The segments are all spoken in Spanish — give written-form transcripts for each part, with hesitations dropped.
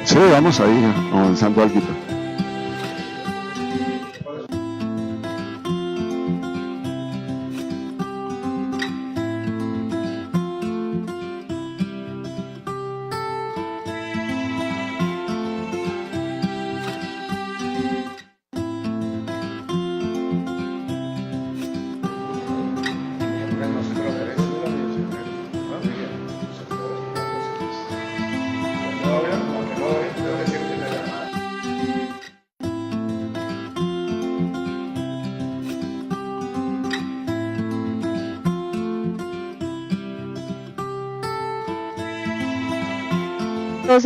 Sí, vamos ahí avanzando algo.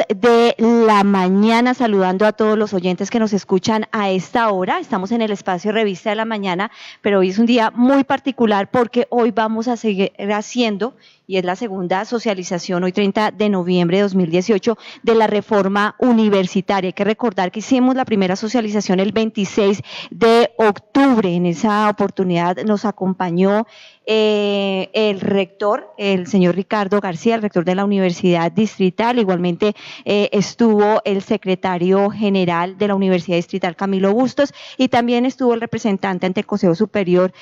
De la mañana, saludando a todos los oyentes que nos escuchan a esta hora. Estamos en el espacio Revista de la Mañana, pero hoy es un día muy particular porque hoy vamos a seguir haciendo, y es la segunda socialización, hoy 30 de noviembre de 2018, de la reforma universitaria. Hay que recordar que hicimos la primera socialización el 26 de octubre. En esa oportunidad nos acompañó el rector, el señor Ricardo García, el rector de la Universidad Distrital. Igualmente estuvo el secretario general de la Universidad Distrital, Camilo Bustos, y también estuvo el representante ante el Consejo Superior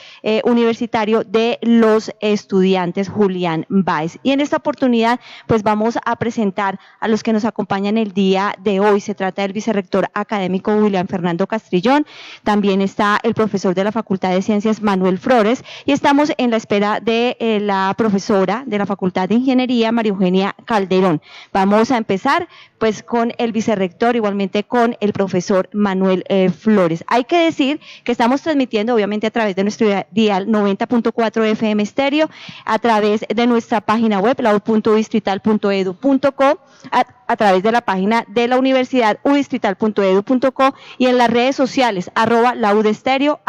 Universitario de los Estudiantes, Julián Báez. Y en esta oportunidad pues vamos a presentar a los que nos acompañan el día de hoy. Se trata del vicerrector académico William Fernando Castrillón, también está el profesor de la Facultad de Ciencias Manuel Flores, y estamos en la espera de la profesora de la Facultad de Ingeniería, María Eugenia Calderón. Vamos a empezar pues con el vicerrector, igualmente con el profesor Manuel Flores. Hay que decir que estamos transmitiendo obviamente a través de nuestro dial 90.4 FM estéreo, a través de nuestra página web, lau.udistrital.edu.co, a través de la página de la universidad, udistrital.edu.co, y en las redes sociales, @laudestereo,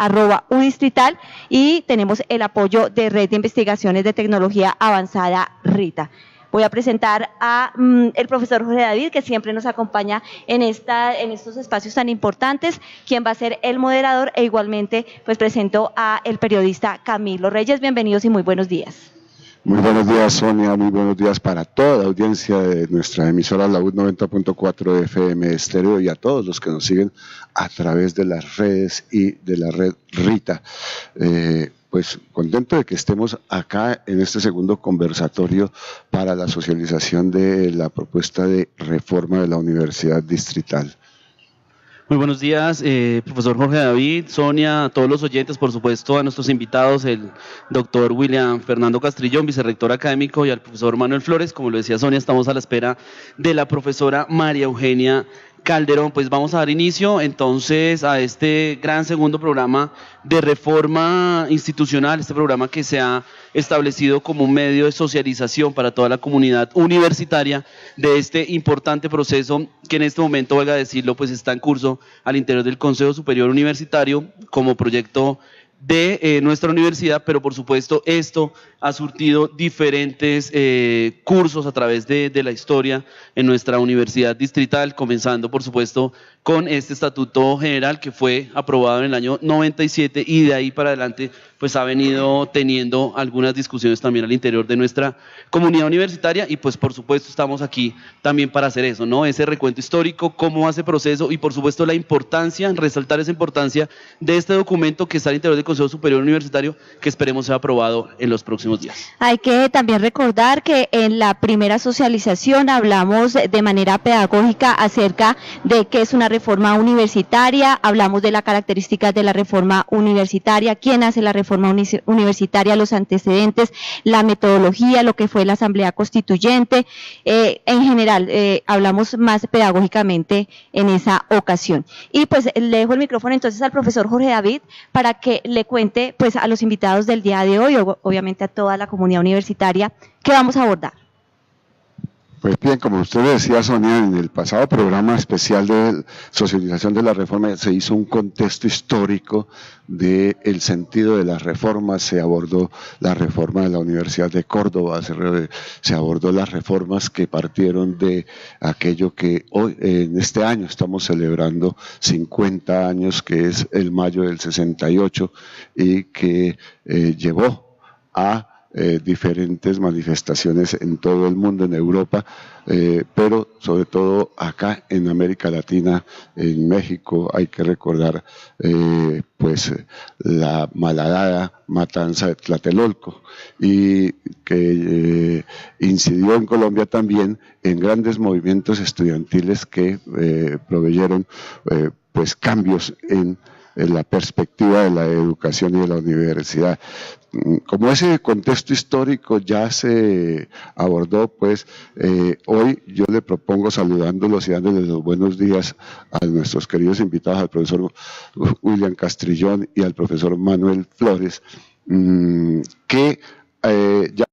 @udistrital, y tenemos el apoyo de Red de Investigaciones de Tecnología Avanzada, RITA. Voy a presentar a el profesor Jorge David, que siempre nos acompaña en estos espacios tan importantes, quien va a ser el moderador, e igualmente pues presento a el periodista Camilo Reyes. Bienvenidos y muy buenos días. Muy buenos días, Sonia, muy buenos días para toda la audiencia de nuestra emisora La UD 90.4 FM estéreo, y a todos los que nos siguen a través de las redes y de la red RITA. Pues contento de que estemos acá en este segundo conversatorio para la socialización de la propuesta de reforma de la Universidad Distrital. Muy buenos días, profesor Jorge David, Sonia, a todos los oyentes, por supuesto a nuestros invitados, el doctor William Fernando Castrillón, vicerrector académico, y al profesor Manuel Flores. Como lo decía Sonia, estamos a la espera de la profesora María Eugenia Calderón. Pues vamos a dar inicio entonces a este gran segundo programa de reforma institucional, este programa que se ha establecido como un medio de socialización para toda la comunidad universitaria de este importante proceso que en este momento, valga decirlo, pues está en curso al interior del Consejo Superior Universitario como proyecto de nuestra universidad, pero por supuesto esto ha surtido diferentes cursos a través de la historia en nuestra universidad distrital, comenzando por supuesto con este estatuto general que fue aprobado en el año 97, y de ahí para adelante pues ha venido teniendo algunas discusiones también al interior de nuestra comunidad universitaria, y pues por supuesto estamos aquí también para hacer eso, ¿no? Ese recuento histórico, cómo hace proceso, y por supuesto la importancia, resaltar esa importancia de este documento que está al interior del Consejo Superior Universitario, que esperemos sea aprobado en los próximos días. Hay que también recordar que en la primera socialización hablamos de manera pedagógica acerca de qué es una reforma universitaria, hablamos de las características de la reforma universitaria, quién hace la reforma universitaria, los antecedentes, la metodología, lo que fue la Asamblea Constituyente. En general, hablamos más pedagógicamente en esa ocasión. Y pues le dejo el micrófono entonces al profesor Jorge David para que le cuente pues a los invitados del día de hoy, obviamente a toda la comunidad universitaria, qué vamos a abordar. Pues bien, como usted decía, Sonia, en el pasado programa especial de socialización de la reforma se hizo un contexto histórico del sentido de las reformas, se abordó la reforma de la Universidad de Córdoba, se abordó las reformas que partieron de aquello que hoy, en este año, estamos celebrando 50 años, que es el mayo del 68, y que llevó a diferentes manifestaciones en todo el mundo, en Europa, pero sobre todo acá en América Latina, en México. Hay que recordar pues la malhadada matanza de Tlatelolco, y que incidió en Colombia también en grandes movimientos estudiantiles que proveyeron pues cambios en la perspectiva de la educación y de la universidad. Como ese contexto histórico ya se abordó, pues hoy yo le propongo, saludándolos y dándoles los buenos días a nuestros queridos invitados, al profesor William Castrillón y al profesor Manuel Flores, que ya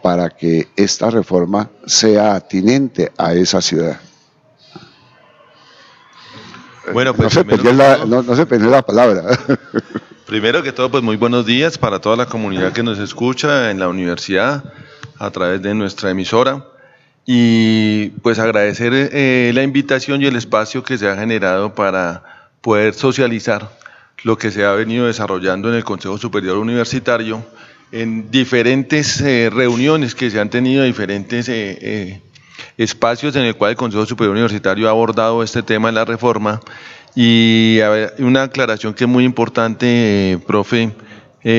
para que esta reforma sea atinente a esa ciudad. Bueno, pues no se perdió la palabra. Primero que todo, pues muy buenos días para toda la comunidad que nos escucha en la universidad a través de nuestra emisora, y pues agradecer la invitación y el espacio que se ha generado para poder socializar lo que se ha venido desarrollando en el Consejo Superior Universitario en diferentes reuniones que se han tenido, diferentes espacios en el cual el Consejo Superior Universitario ha abordado este tema de la reforma. Y una aclaración que es muy importante, profe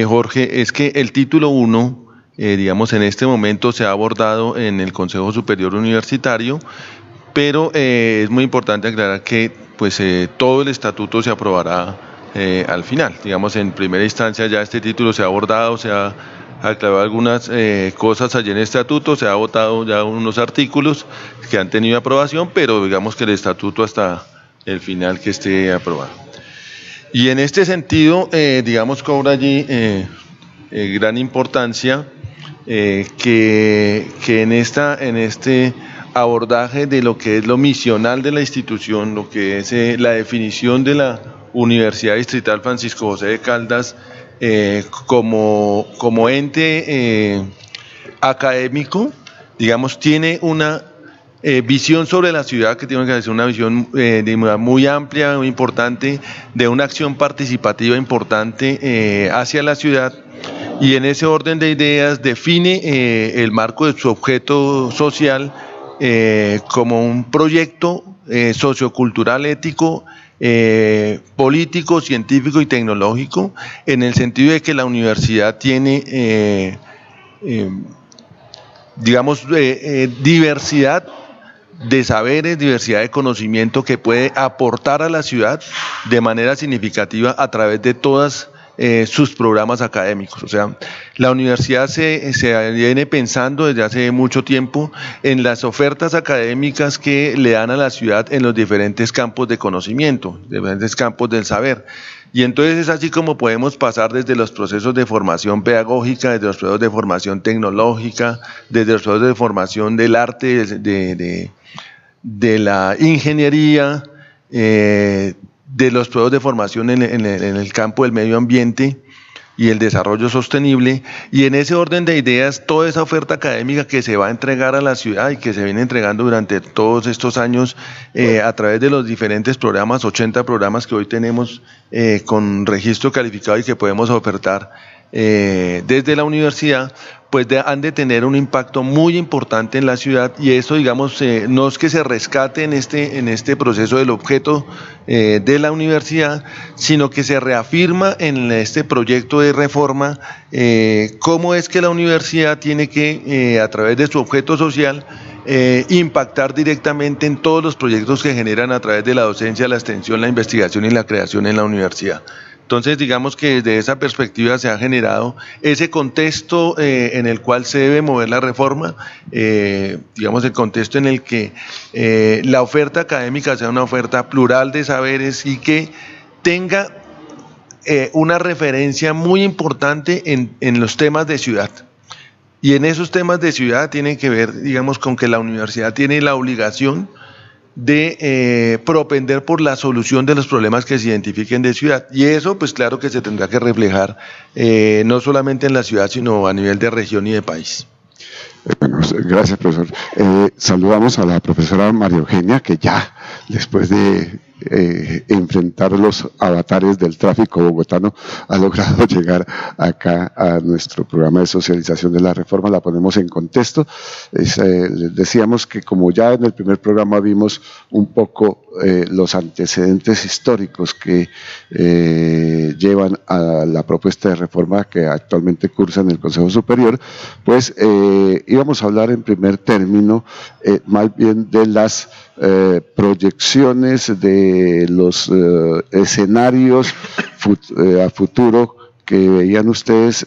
Jorge, es que el título 1, digamos, en este momento se ha abordado en el Consejo Superior Universitario, pero es muy importante aclarar que pues todo el estatuto se aprobará al final. Digamos, en primera instancia ya este título se ha abordado, se ha aclarado algunas cosas allí en el estatuto, se ha votado ya unos artículos que han tenido aprobación, pero digamos que el estatuto hasta el final que esté aprobado. Y en este sentido, digamos, cobra allí gran importancia que en este abordaje de lo que es lo misional de la institución, lo que es la definición de la Universidad Distrital Francisco José de Caldas como ente académico, digamos, tiene una visión sobre la ciudad que tiene que ser una visión muy amplia, muy importante, de una acción participativa importante hacia la ciudad, y en ese orden de ideas define el marco de su objeto social como un proyecto sociocultural, ético, político, científico y tecnológico, en el sentido de que la universidad tiene, digamos, diversidad de saberes, diversidad de conocimiento que puede aportar a la ciudad de manera significativa a través de todas sus programas académicos. O sea, la universidad se viene pensando desde hace mucho tiempo en las ofertas académicas que le dan a la ciudad en los diferentes campos de conocimiento, diferentes campos del saber. Y entonces es así como podemos pasar desde los procesos de formación pedagógica, desde los procesos de formación tecnológica, desde los procesos de formación del arte, de la ingeniería, de los procesos de formación en el campo del medio ambiente, y el desarrollo sostenible, y en ese orden de ideas toda esa oferta académica que se va a entregar a la ciudad y que se viene entregando durante todos estos años a través de los diferentes programas, 80 programas que hoy tenemos con registro calificado y que podemos ofertar desde la universidad, pues han de tener un impacto muy importante en la ciudad, y eso, digamos, no es que se rescate en este proceso del objeto de la universidad, sino que se reafirma en este proyecto de reforma cómo es que la universidad tiene que, a través de su objeto social, impactar directamente en todos los proyectos que generan a través de la docencia, la extensión, la investigación y la creación en la universidad. Entonces, digamos que desde esa perspectiva se ha generado ese contexto en el cual se debe mover la reforma, digamos el contexto en el que la oferta académica sea una oferta plural de saberes y que tenga una referencia muy importante en los temas de ciudad. Y en esos temas de ciudad tienen que ver, digamos, con que la universidad tiene la obligación de propender por la solución de los problemas que se identifiquen de ciudad, y eso pues claro que se tendrá que reflejar no solamente en la ciudad, sino a nivel de región y de país. Bueno, gracias, profesor. Saludamos a la profesora María Eugenia, que ya después de enfrentar los avatares del tráfico bogotano ha logrado llegar acá a nuestro programa de socialización de la reforma. La ponemos en contexto. Decíamos que como ya en el primer programa vimos un poco los antecedentes históricos que llevan a la propuesta de reforma que actualmente cursa en el Consejo Superior, pues íbamos a hablar en primer término más bien de las proyecciones, de los escenarios a futuro que veían ustedes,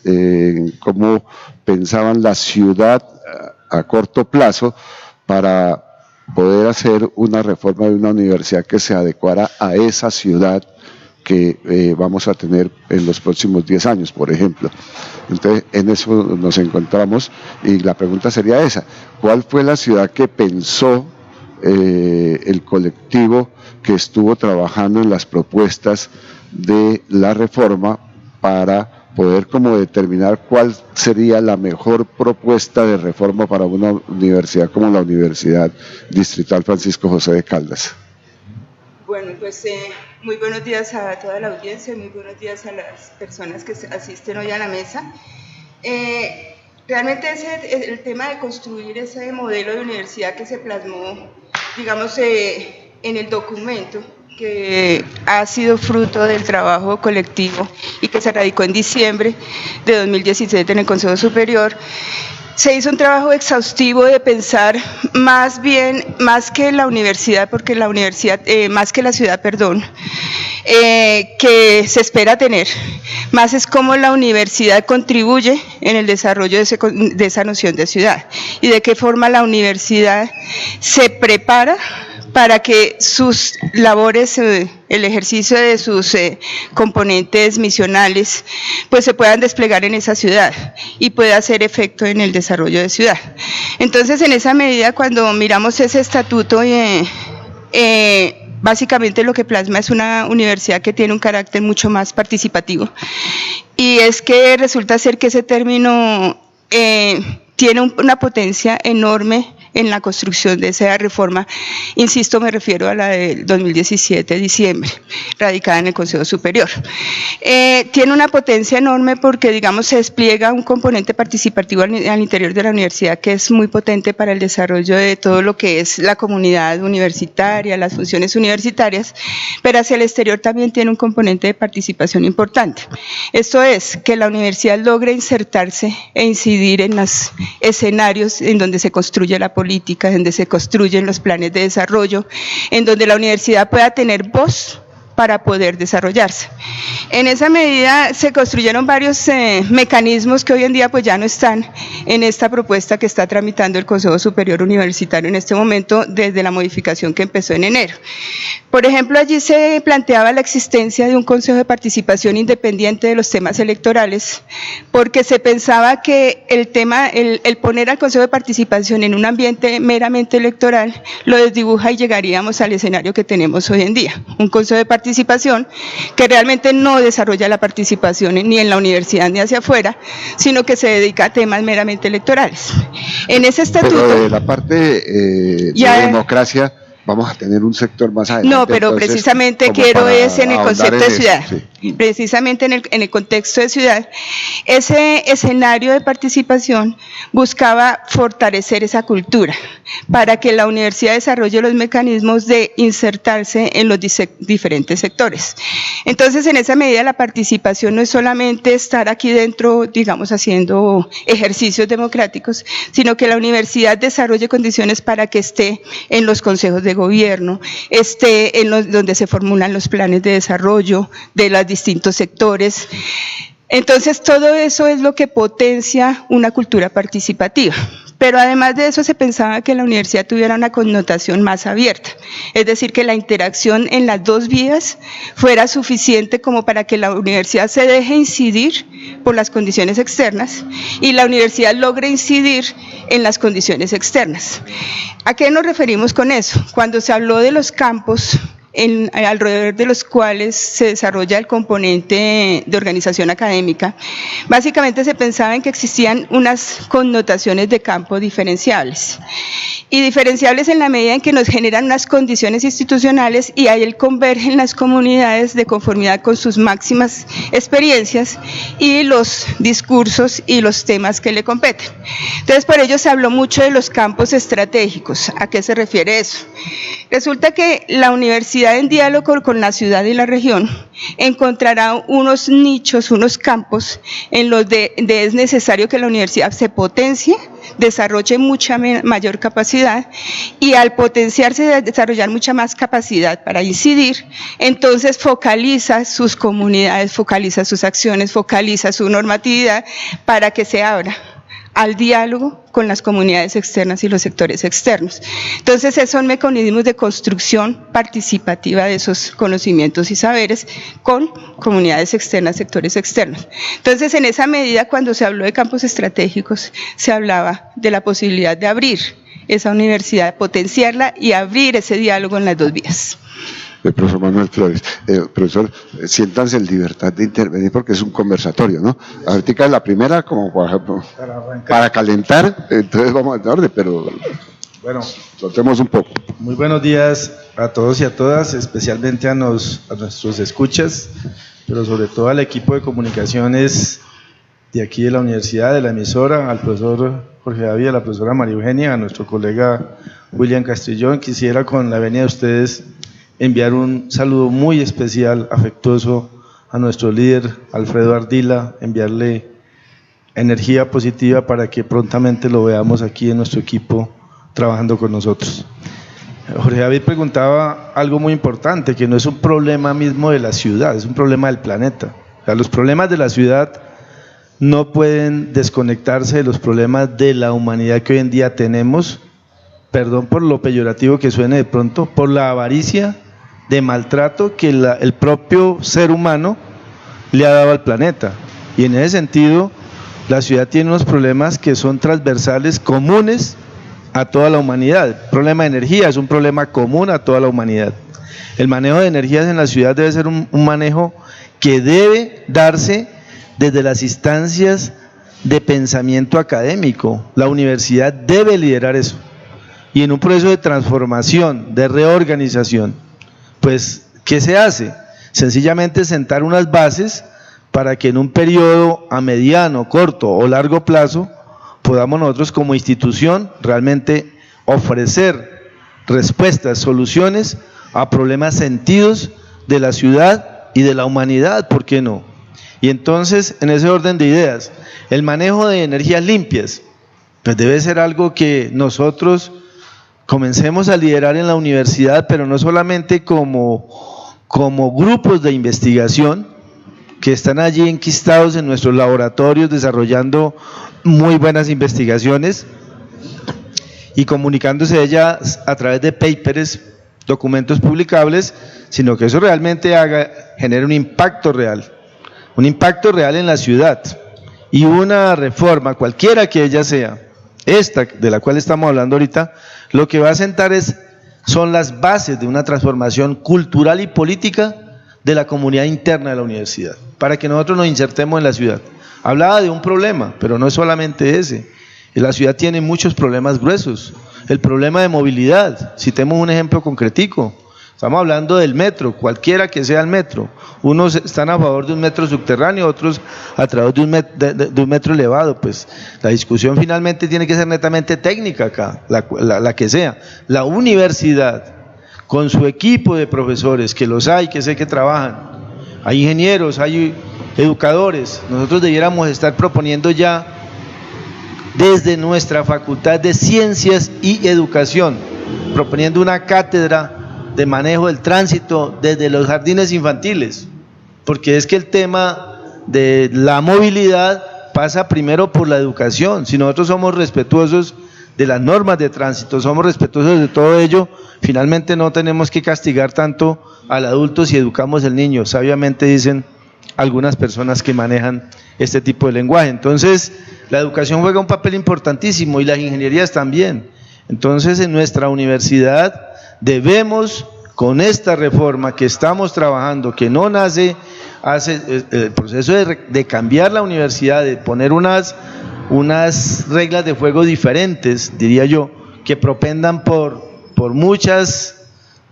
cómo pensaban la ciudad a corto plazo para poder hacer una reforma de una universidad que se adecuara a esa ciudad que vamos a tener en los próximos 10 años, por ejemplo. Entonces, en eso nos encontramos, y la pregunta sería esa: ¿cuál fue la ciudad que pensó el colectivo que estuvo trabajando en las propuestas de la reforma para poder como determinar cuál sería la mejor propuesta de reforma para una universidad como la Universidad Distrital Francisco José de Caldas? Bueno, pues muy buenos días a toda la audiencia, muy buenos días a las personas que asisten hoy a la mesa. Realmente el tema de construir ese modelo de universidad que se plasmó, digamos, en el documento que ha sido fruto del trabajo colectivo y que se radicó en diciembre de 2017 en el Consejo Superior, se hizo un trabajo exhaustivo de pensar más que la universidad, porque la universidad, más que la ciudad, perdón, que se espera tener, más es cómo la universidad contribuye en el desarrollo de esa noción de ciudad, y de qué forma la universidad se prepara para que sus labores, el ejercicio de sus componentes misionales, pues se puedan desplegar en esa ciudad y pueda hacer efecto en el desarrollo de ciudad. Entonces, en esa medida, cuando miramos ese estatuto, básicamente lo que plasma es una universidad que tiene un carácter mucho más participativo, y es que resulta ser que ese término tiene una potencia enorme en la construcción de esa reforma. Insisto, me refiero a la del 2017, diciembre, radicada en el Consejo Superior. Tiene una potencia enorme porque, digamos, se despliega un componente participativo al interior de la universidad que es muy potente para el desarrollo de todo lo que es la comunidad universitaria, las funciones universitarias, pero hacia el exterior también tiene un componente de participación importante. Esto es, que la universidad logre insertarse e incidir en los escenarios en donde se construye la política, donde se construyen los planes de desarrollo, en donde la universidad pueda tener voz para poder desarrollarse. En esa medida se construyeron varios mecanismos que hoy en día pues ya no están en esta propuesta que está tramitando el Consejo Superior Universitario en este momento, desde la modificación que empezó en enero. Por ejemplo, allí se planteaba la existencia de un Consejo de Participación independiente de los temas electorales, porque se pensaba que el poner al Consejo de Participación en un ambiente meramente electoral lo desdibuja y llegaríamos al escenario que tenemos hoy en día, un Consejo de Participación participación, que realmente no desarrolla la participación ni en la universidad ni hacia afuera, sino que se dedica a temas meramente electorales. En ese estatuto... Pero de la parte de democracia vamos a tener un sector más adelante. No, pero entonces, precisamente quiero es en el concepto de ciudad, sí. Precisamente en el contexto de ciudad, ese escenario de participación buscaba fortalecer esa cultura para que la universidad desarrolle los mecanismos de insertarse en los diferentes sectores. Entonces, en esa medida la participación no es solamente estar aquí dentro, digamos, haciendo ejercicios democráticos, sino que la universidad desarrolle condiciones para que esté en los consejos de gobierno, esté en donde se formulan los planes de desarrollo de los distintos sectores. Entonces, todo eso es lo que potencia una cultura participativa. Pero además de eso se pensaba que la universidad tuviera una connotación más abierta, es decir, que la interacción en las dos vías fuera suficiente como para que la universidad se deje incidir por las condiciones externas y la universidad logre incidir en las condiciones externas. ¿A qué nos referimos con eso? Cuando se habló de los campos alrededor de los cuales se desarrolla el componente de organización académica, básicamente se pensaba en que existían unas connotaciones de campo diferenciables, y diferenciables en la medida en que nos generan unas condiciones institucionales y ahí convergen las comunidades de conformidad con sus máximas experiencias y los discursos y los temas que le competen. Entonces, por ello se habló mucho de los campos estratégicos. ¿A qué se refiere eso? Resulta que la universidad, en diálogo con la ciudad y la región, encontrará unos nichos, unos campos en los de es necesario que la universidad se potencie, desarrolle mucha mayor capacidad, y al potenciarse, desarrollar mucha más capacidad para incidir, entonces focaliza sus comunidades, focaliza sus acciones, focaliza su normatividad para que se abra al diálogo con las comunidades externas y los sectores externos. Entonces, esos son mecanismos de construcción participativa de esos conocimientos y saberes con comunidades externas, sectores externos. Entonces, en esa medida, cuando se habló de campos estratégicos, se hablaba de la posibilidad de abrir esa universidad, potenciarla y abrir ese diálogo en las dos vías. Profesor Manuel Flores, profesor, siéntanse en libertad de intervenir porque es un conversatorio, ¿no? Ahorita es la primera como para calentar, entonces vamos a dar orden, pero bueno, soltemos un poco. Muy buenos días a todos y a todas, especialmente a nuestros escuchas, pero sobre todo al equipo de comunicaciones de aquí de la universidad, de la emisora, al profesor Jorge David, a la profesora María Eugenia, a nuestro colega William Castrillón. Quisiera, con la venia de ustedes, enviar un saludo muy especial, afectuoso a nuestro líder Alfredo Ardila, enviarle energía positiva para que prontamente lo veamos aquí en nuestro equipo trabajando con nosotros. Jorge David preguntaba algo muy importante, que no es un problema mismo de la ciudad, es un problema del planeta. O sea, los problemas de la ciudad no pueden desconectarse de los problemas de la humanidad que hoy en día tenemos, perdón por lo peyorativo que suene de pronto, por la avaricia de maltrato que el propio ser humano le ha dado al planeta. Y en ese sentido, la ciudad tiene unos problemas que son transversales, comunes a toda la humanidad. El problema de energía es un problema común a toda la humanidad. El manejo de energías en la ciudad debe ser un manejo que debe darse desde las instancias de pensamiento académico. La universidad debe liderar eso. Y en un proceso de transformación, de reorganización, pues, ¿qué se hace? Sencillamente sentar unas bases para que en un periodo a mediano, corto o largo plazo podamos nosotros como institución realmente ofrecer respuestas, soluciones a problemas sentidos de la ciudad y de la humanidad, ¿por qué no? Y entonces, en ese orden de ideas, el manejo de energías limpias, pues debe ser algo que nosotros comencemos a liderar en la universidad, pero no solamente como grupos de investigación que están allí enquistados en nuestros laboratorios desarrollando muy buenas investigaciones y comunicándose ellas a través de papers, documentos publicables, sino que eso realmente genere un impacto real en la ciudad, y una reforma, cualquiera que ella sea, esta de la cual estamos hablando ahorita, lo que va a sentar son las bases de una transformación cultural y política de la comunidad interna de la universidad, para que nosotros nos insertemos en la ciudad. Hablaba de un problema, pero no es solamente ese. La ciudad tiene muchos problemas gruesos. El problema de movilidad, citemos un ejemplo concretico. Estamos hablando del metro, cualquiera que sea el metro. Unos están a favor de un metro subterráneo, otros a través de un metro elevado. Pues la discusión finalmente tiene que ser netamente técnica acá, la que sea. La universidad, con su equipo de profesores, que los hay, que sé que trabajan, hay ingenieros, hay educadores, nosotros debiéramos estar proponiendo ya desde nuestra Facultad de Ciencias y Educación, proponiendo una cátedra de manejo del tránsito desde los jardines infantiles, porque es que el tema de la movilidad pasa primero por la educación. Si nosotros somos respetuosos de las normas de tránsito, somos respetuosos de todo ello, finalmente no tenemos que castigar tanto al adulto si educamos al niño, sabiamente dicen algunas personas que manejan este tipo de lenguaje. Entonces, la educación juega un papel importantísimo y las ingenierías también. Entonces, en nuestra universidad debemos, con esta reforma que estamos trabajando, que no nace, hace el proceso de cambiar la universidad, de poner unas reglas de juego diferentes, diría yo, que propendan por muchas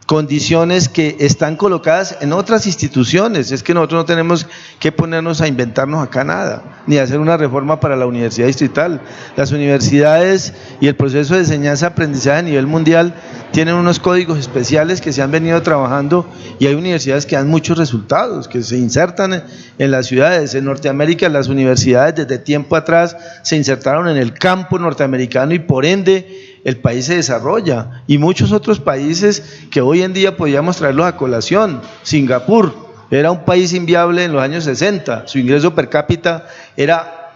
condiciones que están colocadas en otras instituciones. Es que nosotros no tenemos que ponernos a inventarnos acá nada, ni hacer una reforma para la universidad distrital. Las universidades y el proceso de enseñanza-aprendizaje a nivel mundial tienen unos códigos especiales que se han venido trabajando y hay universidades que dan muchos resultados, que se insertan en las ciudades. En Norteamérica las universidades desde tiempo atrás se insertaron en el campo norteamericano y por ende el país se desarrolla, y muchos otros países que hoy en día podríamos traerlos a colación. Singapur era un país inviable en los años 60, su ingreso per cápita era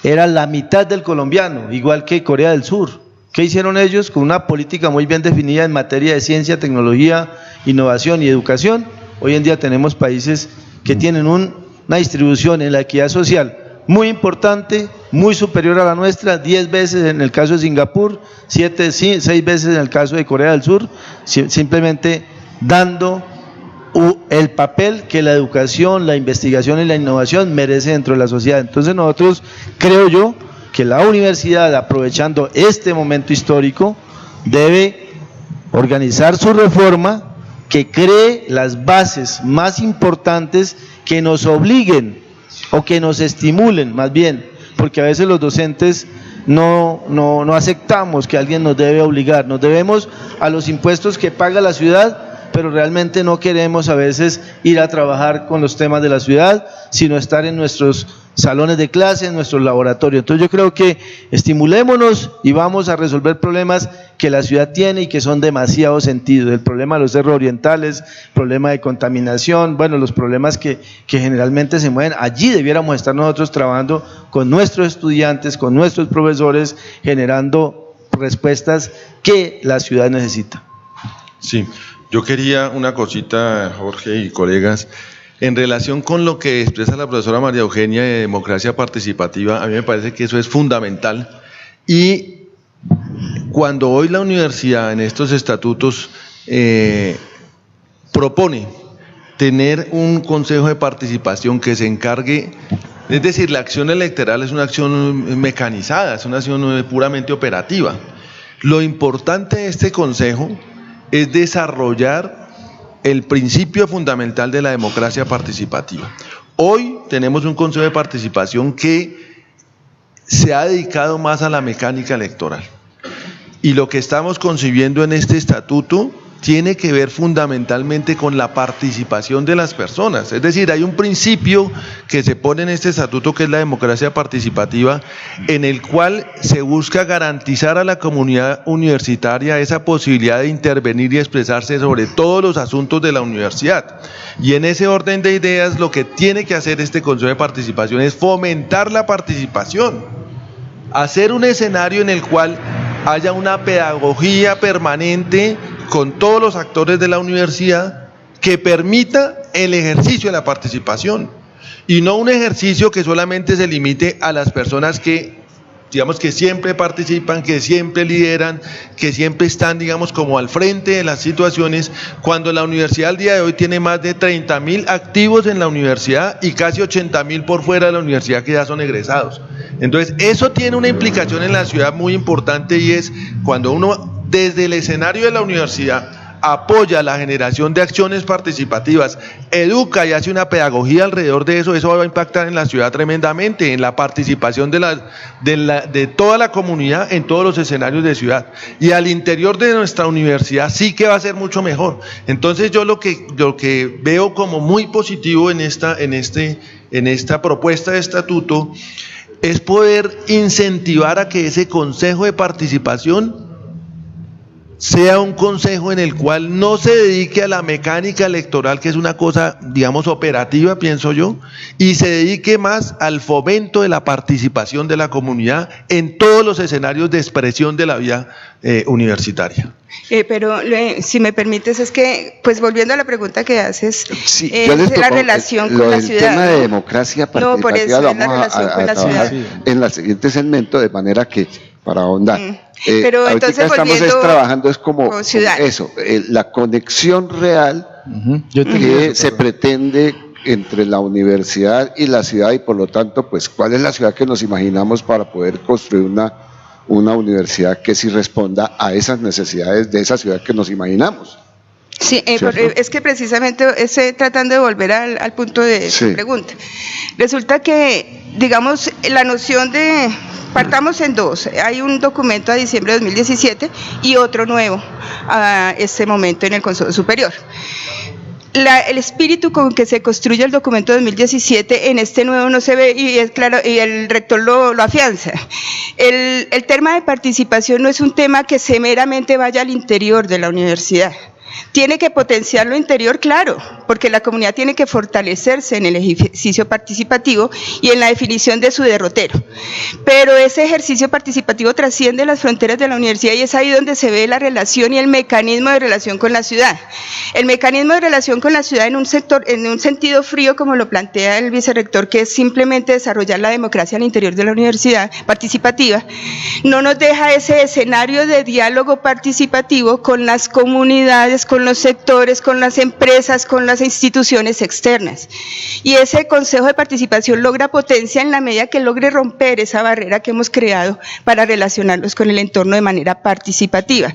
la mitad del colombiano, igual que Corea del Sur. ¿Qué hicieron ellos? Con una política muy bien definida en materia de ciencia, tecnología, innovación y educación. Hoy en día tenemos países que tienen una distribución en la equidad social muy importante, muy superior a la nuestra, 10 veces en el caso de Singapur, 6 veces en el caso de Corea del Sur, simplemente dando el papel que la educación, la investigación y la innovación merece dentro de la sociedad. Entonces nosotros, creo yo, que la universidad, aprovechando este momento histórico, debe organizar su reforma que cree las bases más importantes que nos obliguen o que nos estimulen, más bien, porque a veces los docentes no aceptamos que alguien nos debe obligar, nos debemos a los impuestos que paga la ciudad, pero realmente no queremos a veces ir a trabajar con los temas de la ciudad, sino estar en nuestros salones de clase, en nuestros laboratorios. Entonces yo creo que estimulémonos y vamos a resolver problemas que la ciudad tiene y que son demasiado sentidos. El problema de los cerros orientales, el problema de contaminación, bueno, los problemas que generalmente se mueven. Allí debiéramos estar nosotros trabajando con nuestros estudiantes, con nuestros profesores, generando respuestas que la ciudad necesita. Sí, yo quería una cosita, Jorge y colegas. En relación con lo que expresa la profesora María Eugenia de democracia participativa, a mí me parece que eso es fundamental, y cuando hoy la universidad en estos estatutos propone tener un consejo de participación que se encargue, es decir, la acción electoral es una acción mecanizada, es una acción puramente operativa. Lo importante de este consejo es desarrollar el principio fundamental de la democracia participativa. Hoy tenemos un consejo de participación que se ha dedicado más a la mecánica electoral, y lo que estamos concibiendo en este estatuto tiene que ver fundamentalmente con la participación de las personas. Es decir, hay un principio que se pone en este estatuto que es la democracia participativa, en el cual se busca garantizar a la comunidad universitaria esa posibilidad de intervenir y expresarse sobre todos los asuntos de la universidad. Y en ese orden de ideas, lo que tiene que hacer este Consejo de Participación es fomentar la participación, hacer un escenario en el cual haya una pedagogía permanente con todos los actores de la universidad que permita el ejercicio de la participación, y no un ejercicio que solamente se limite a las personas que digamos que siempre participan, que siempre lideran, que siempre están, digamos, como al frente de las situaciones, cuando la universidad al día de hoy tiene más de 30.000 activos en la universidad y casi 80.000 por fuera de la universidad que ya son egresados. Entonces, eso tiene una implicación en la ciudad muy importante, y es cuando uno desde el escenario de la universidad apoya la generación de acciones participativas, educa y hace una pedagogía alrededor de eso, eso va a impactar en la ciudad tremendamente, en la participación de toda la comunidad en todos los escenarios de ciudad, y al interior de nuestra universidad sí que va a ser mucho mejor. Entonces yo lo que veo como muy positivo en esta propuesta de estatuto es poder incentivar a que ese consejo de participación sea un consejo en el cual no se dedique a la mecánica electoral, que es una cosa, digamos, operativa, pienso yo, y se dedique más al fomento de la participación de la comunidad en todos los escenarios de expresión de la vida universitaria. Pero si me permites, es que, pues volviendo a la pregunta que haces, sí, es la relación con la ciudad. El tema de democracia participativa, no, por eso, lo es la vamos relación con la trabajar ciudad. en el siguiente segmento, de manera que, para ahondar, pero ahorita entonces estamos trabajando es como eso, la conexión real que se pretende entre la universidad y la ciudad, y por lo tanto, pues, ¿cuál es la ciudad que nos imaginamos para poder construir una universidad que sí responda a esas necesidades de esa ciudad que nos imaginamos? Sí, es que precisamente estoy tratando de volver al punto de tu pregunta. Resulta que, digamos, la noción de, partamos en dos, hay un documento a diciembre de 2017 y otro nuevo a este momento en el Consejo Superior. El espíritu con que se construye el documento de 2017 en este nuevo no se ve, y es claro, y el rector lo afianza. El tema de participación no es un tema que se meramente vaya al interior de la universidad. Tiene que potenciar lo interior, claro, porque la comunidad tiene que fortalecerse en el ejercicio participativo y en la definición de su derrotero. Pero ese ejercicio participativo trasciende las fronteras de la universidad, y es ahí donde se ve la relación y el mecanismo de relación con la ciudad. El mecanismo de relación con la ciudad en un sentido frío, como lo plantea el vicerrector, que es simplemente desarrollar la democracia al interior de la universidad participativa, no nos deja ese escenario de diálogo participativo con las comunidades, con los sectores, con las empresas, con las instituciones externas. Y ese Consejo de Participación logra potencia en la medida que logre romper esa barrera que hemos creado para relacionarlos con el entorno de manera participativa.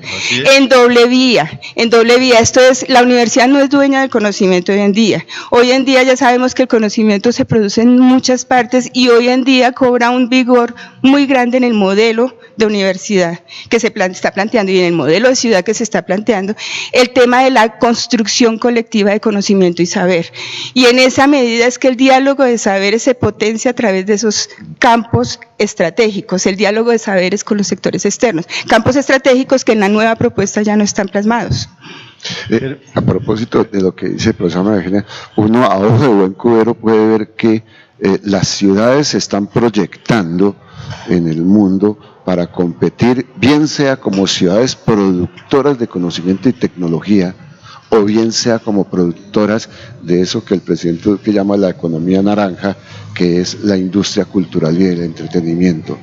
En doble vía. Esto es, la universidad no es dueña del conocimiento hoy en día. Hoy en día ya sabemos que el conocimiento se produce en muchas partes, y hoy en día cobra un vigor muy grande en el modelo de universidad que se está planteando, y en el modelo de ciudad que se está planteando, el tema de la construcción colectiva de conocimiento y saber. Y en esa medida es que el diálogo de saberes se potencia a través de esos campos estratégicos, el diálogo de saberes con los sectores externos, campos estratégicos que en la nueva propuesta ya no están plasmados. A propósito de lo que dice el profesor María Eugenia, uno a ojo de buen cubero puede ver que las ciudades se están proyectando en el mundo para competir, bien sea como ciudades productoras de conocimiento y tecnología, o bien sea como productoras de eso que el presidente que llama la economía naranja, que es la industria cultural y del entretenimiento.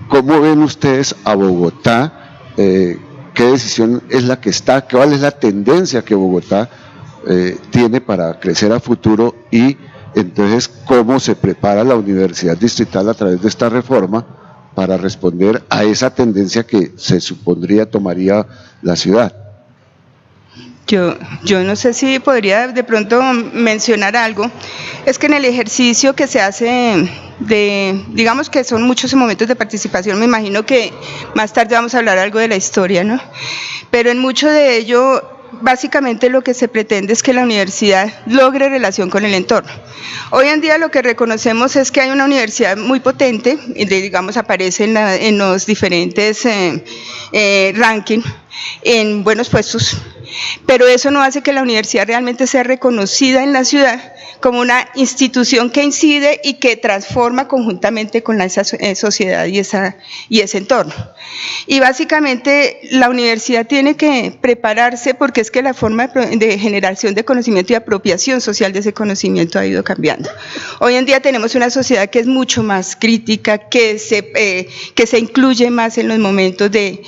¿Cómo ven ustedes a Bogotá? ¿Qué decisión es la que está? ¿Cuál es la tendencia que Bogotá tiene para crecer a futuro? Y entonces, ¿cómo se prepara la Universidad Distrital a través de esta reforma para responder a esa tendencia que se supondría tomaría la ciudad? Yo no sé si podría de pronto mencionar algo. Es que en el ejercicio que se hace digamos que son muchos momentos de participación, me imagino que más tarde vamos a hablar algo de la historia, ¿no? Pero en mucho de ello, básicamente lo que se pretende es que la universidad logre relación con el entorno. Hoy en día lo que reconocemos es que hay una universidad muy potente, digamos aparece en los diferentes rankings, en buenos puestos, pero eso no hace que la universidad realmente sea reconocida en la ciudad como una institución que incide y que transforma conjuntamente con esa sociedad y ese entorno. Y básicamente la universidad tiene que prepararse, porque es que la forma de generación de conocimiento y apropiación social de ese conocimiento ha ido cambiando. Hoy en día tenemos una sociedad que es mucho más crítica, que se incluye más en los momentos de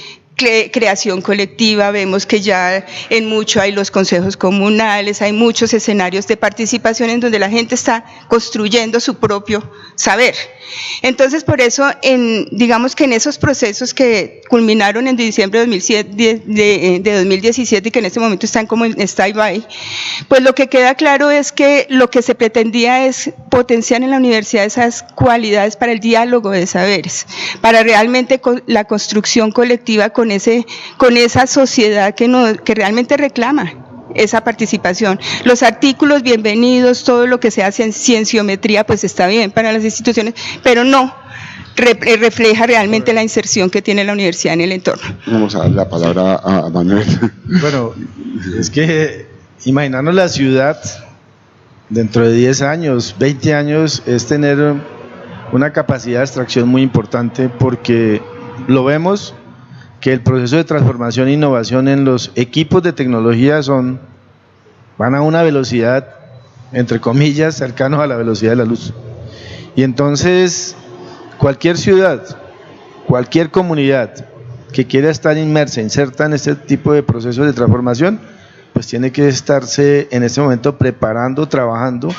creación colectiva. Vemos que ya en mucho hay los consejos comunales, hay muchos escenarios de participación en donde la gente está construyendo su propio saber. Entonces, por eso, digamos que en esos procesos que culminaron en diciembre de 2017 y que en este momento están como en stand-by, pues lo que queda claro es que lo que se pretendía es potenciar en la universidad esas cualidades para el diálogo de saberes, para realmente la construcción colectiva con esa sociedad que realmente reclama esa participación. Los artículos, bienvenidos, todo lo que se hace en cienciometría, pues está bien para las instituciones, pero no refleja realmente la inserción que tiene la universidad en el entorno. Vamos a dar la palabra a Manuel. Bueno, es que imaginarnos la ciudad dentro de 10 años, 20 años, es tener una capacidad de abstracción muy importante, porque lo vemos que el proceso de transformación e innovación en los equipos de tecnología van a una velocidad, entre comillas, cercano a la velocidad de la luz. Y entonces, cualquier ciudad, cualquier comunidad que quiera estar inserta en este tipo de procesos de transformación, pues tiene que estarse en este momento preparando, trabajando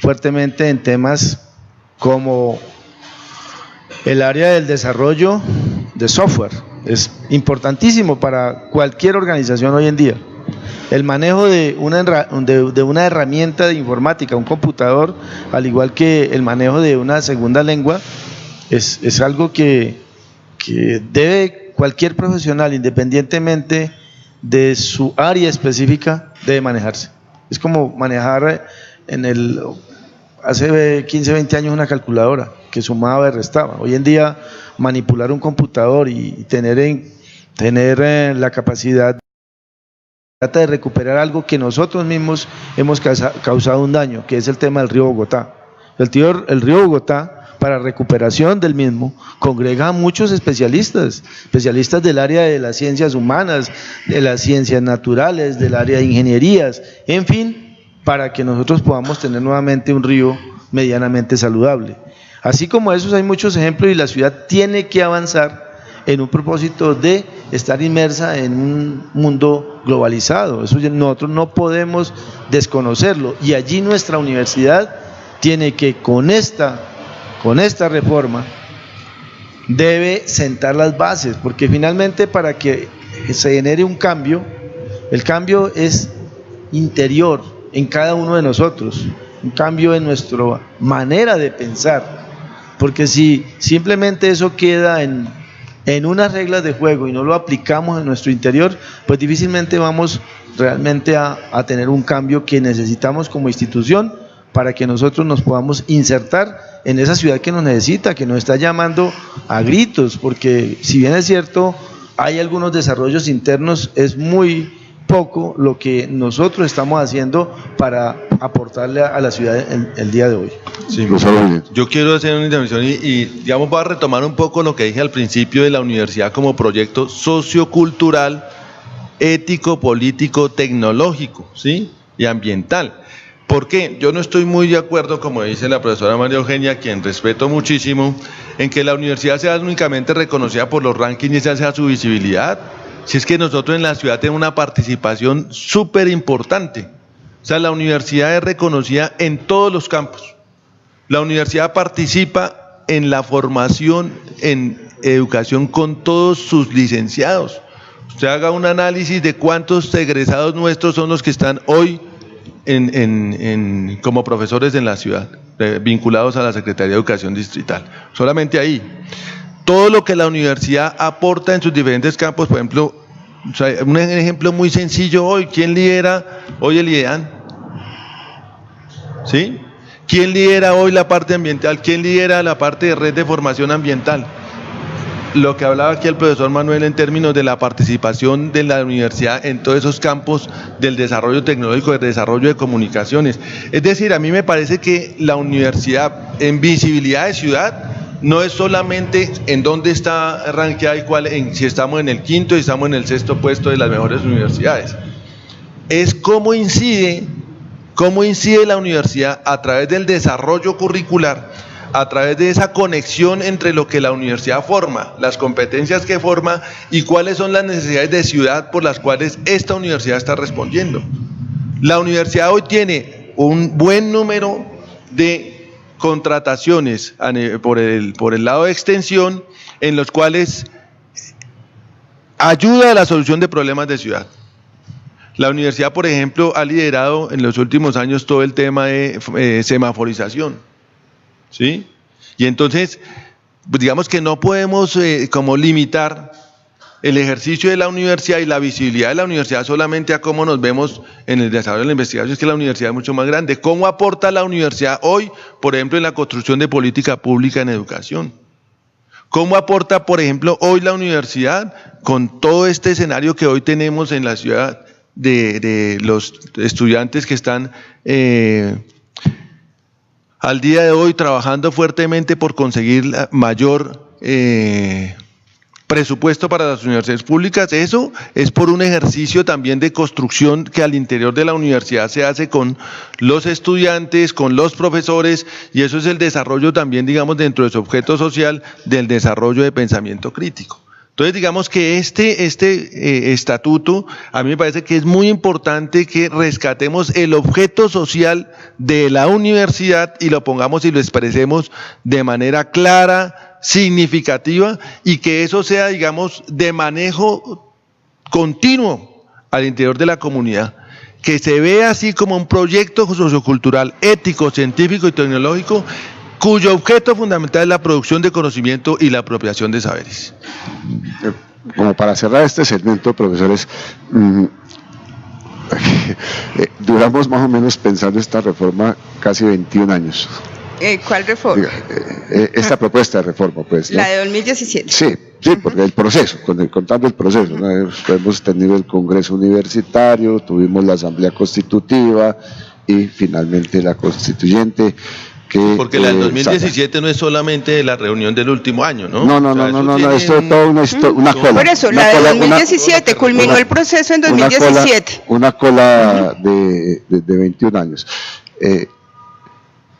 fuertemente en temas como el área del desarrollo de software. Es importantísimo para cualquier organización hoy en día. El manejo de una herramienta de informática, un computador, al igual que el manejo de una segunda lengua, es algo que debe cualquier profesional, independientemente de su área específica, debe manejarse. Es como manejar hace 15, 20 años una calculadora que sumaba y restaba. Hoy en día manipular un computador y tener la capacidad de recuperar algo que nosotros mismos hemos causado un daño, que es el tema del río Bogotá. El río Bogotá, para recuperación del mismo, congrega a muchos especialistas del área de las ciencias humanas, de las ciencias naturales, del área de ingenierías, en fin, para que nosotros podamos tener nuevamente un río medianamente saludable. Así como esos hay muchos ejemplos, y la ciudad tiene que avanzar en un propósito de estar inmersa en un mundo globalizado. Eso nosotros no podemos desconocerlo, y allí nuestra universidad tiene que, con esta reforma, debe sentar las bases, porque finalmente, para que se genere un cambio, el cambio es interior en cada uno de nosotros, un cambio en nuestra manera de pensar, porque si simplemente eso queda en unas reglas de juego y no lo aplicamos en nuestro interior, pues difícilmente vamos realmente a tener un cambio que necesitamos como institución, para que nosotros nos podamos insertar en esa ciudad que nos necesita, que nos está llamando a gritos, porque si bien es cierto, hay algunos desarrollos internos, es muy poco lo que nosotros estamos haciendo para aportarle a la ciudad el día de hoy. Sí, yo quiero hacer una intervención y digamos, voy a retomar un poco lo que dije al principio de la universidad como proyecto sociocultural, ético, político, tecnológico, ¿sí? Y ambiental. ¿Por qué? Yo no estoy muy de acuerdo, como dice la profesora María Eugenia, quien respeto muchísimo, en que la universidad sea únicamente reconocida por los rankings y esa sea su visibilidad. Si es que nosotros en la ciudad tenemos una participación súper importante. O sea, la universidad es reconocida en todos los campos. La universidad participa en la formación en educación con todos sus licenciados. Usted haga un análisis de cuántos egresados nuestros son los que están hoy como profesores en la ciudad, vinculados a la Secretaría de Educación Distrital. Solamente ahí. Todo lo que la universidad aporta en sus diferentes campos, por ejemplo, o sea, un ejemplo muy sencillo hoy, ¿quién lidera hoy el IDEAN? ¿Sí? ¿Quién lidera hoy la parte ambiental? ¿Quién lidera la parte de red de formación ambiental? lo que hablaba aquí el profesor Manuel en términos de la participación de la universidad en todos esos campos del desarrollo tecnológico, del desarrollo de comunicaciones. Es decir, a mí me parece que la universidad en visibilidad de ciudad no es solamente en dónde está rankeada y si estamos en el quinto y estamos en el sexto puesto de las mejores universidades. Es cómo incide la universidad a través del desarrollo curricular, a través de esa conexión entre lo que la universidad forma, las competencias que forma y cuáles son las necesidades de ciudad por las cuales esta universidad está respondiendo. La universidad hoy tiene un buen número de contrataciones por el lado de extensión en los cuales ayuda a la solución de problemas de ciudad. La universidad, por ejemplo, ha liderado en los últimos años todo el tema de semaforización. ¿Sí? Y entonces, pues digamos que no podemos como limitar el ejercicio de la universidad y la visibilidad de la universidad solamente a cómo nos vemos en el desarrollo de la investigación, es que la universidad es mucho más grande. ¿Cómo aporta la universidad hoy, por ejemplo, en la construcción de política pública en educación? ¿Cómo aporta, por ejemplo, hoy la universidad con todo este escenario que hoy tenemos en la ciudad de los estudiantes que están al día de hoy trabajando fuertemente por conseguir mayor presupuesto para las universidades públicas? Eso es por un ejercicio también de construcción que al interior de la universidad se hace con los estudiantes, con los profesores, y eso es el desarrollo también, digamos, dentro de su objeto social del desarrollo de pensamiento crítico. Entonces, digamos que este estatuto, a mí me parece que es muy importante que rescatemos el objeto social de la universidad y lo pongamos y lo expresemos de manera clara, significativa, y que eso sea, digamos, de manejo continuo al interior de la comunidad, que se vea así como un proyecto sociocultural, ético, científico y tecnológico, cuyo objeto fundamental es la producción de conocimiento y la apropiación de saberes. Como para cerrar este segmento, profesores, duramos más o menos pensando esta reforma casi 21 años. ¿Cuál reforma? Esta propuesta de reforma, pues, ¿no? La de 2017. Sí, porque el proceso, contando el proceso, ¿no? Hemos tenido el Congreso Universitario, tuvimos la Asamblea Constitutiva y finalmente la Constituyente. Porque la del 2017 no es solamente la reunión del último año, ¿no? No, esto es toda una cola. Por eso, la de 2017 culminó el proceso en 2017. Una cola de 21 años.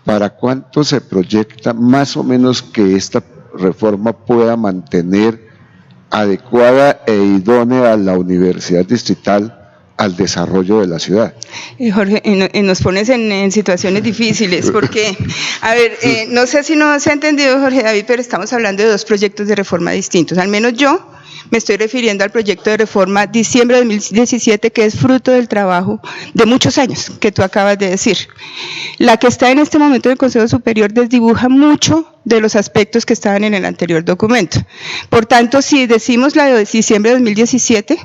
¿Para cuánto se proyecta más o menos que esta reforma pueda mantener adecuada e idónea a la Universidad Distrital al desarrollo de la ciudad? Jorge, nos pones en situaciones difíciles porque, a ver, no sé si no se ha entendido, Jorge David, pero estamos hablando de dos proyectos de reforma distintos. Al menos yo me estoy refiriendo al proyecto de reforma diciembre de 2017, que es fruto del trabajo de muchos años que tú acabas de decir. La que está en este momento en el Consejo Superior desdibuja mucho de los aspectos que estaban en el anterior documento. Por tanto, si decimos la de diciembre de 2017,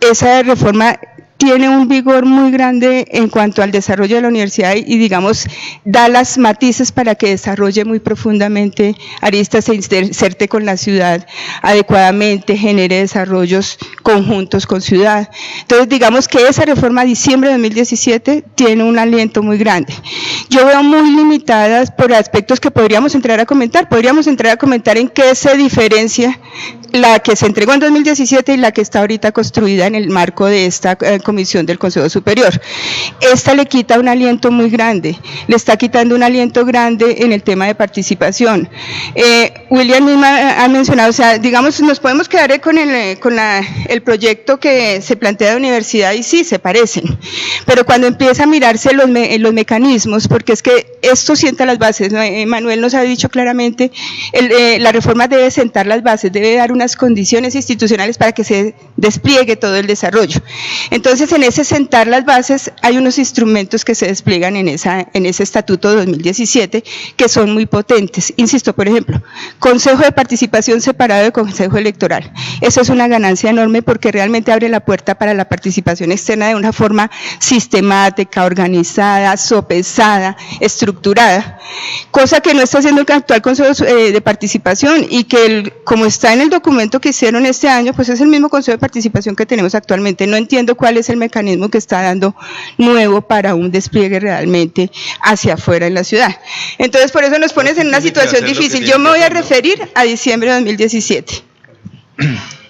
esa reforma tiene un vigor muy grande en cuanto al desarrollo de la universidad y digamos, da las matices para que desarrolle muy profundamente aristas, se inserte con la ciudad adecuadamente, genere desarrollos conjuntos con ciudad. Entonces, digamos que esa reforma de diciembre de 2017 tiene un aliento muy grande. Yo veo muy limitadas por aspectos que podríamos entrar a comentar en qué se diferencia la que se entregó en 2017 y la que está ahorita construida en el marco de esta comisión del Consejo Superior. Esta le quita un aliento muy grande, le está quitando un aliento grande en el tema de participación. William misma ha mencionado, o sea, digamos, nos podemos quedar con el proyecto que se plantea de universidad y sí, se parecen, pero cuando empieza a mirarse los mecanismos, porque es que esto sienta las bases, ¿no? Manuel nos ha dicho claramente, la reforma debe sentar las bases, debe dar unas condiciones institucionales para que se despliegue todo el desarrollo. Entonces, Entonces, en ese sentar las bases, hay unos instrumentos que se despliegan en ese estatuto de 2017 que son muy potentes. Insisto, por ejemplo, Consejo de Participación separado de Consejo Electoral. Eso es una ganancia enorme porque realmente abre la puerta para la participación externa de una forma sistemática, organizada, sopesada, estructurada, cosa que no está haciendo el actual Consejo de Participación y que como está en el documento que hicieron este año, pues es el mismo Consejo de Participación que tenemos actualmente. No entiendo cuál es el mecanismo que está dando nuevo para un despliegue realmente hacia afuera en la ciudad. Entonces, por eso nos pones en una situación difícil. Yo me voy a referir a diciembre de 2017.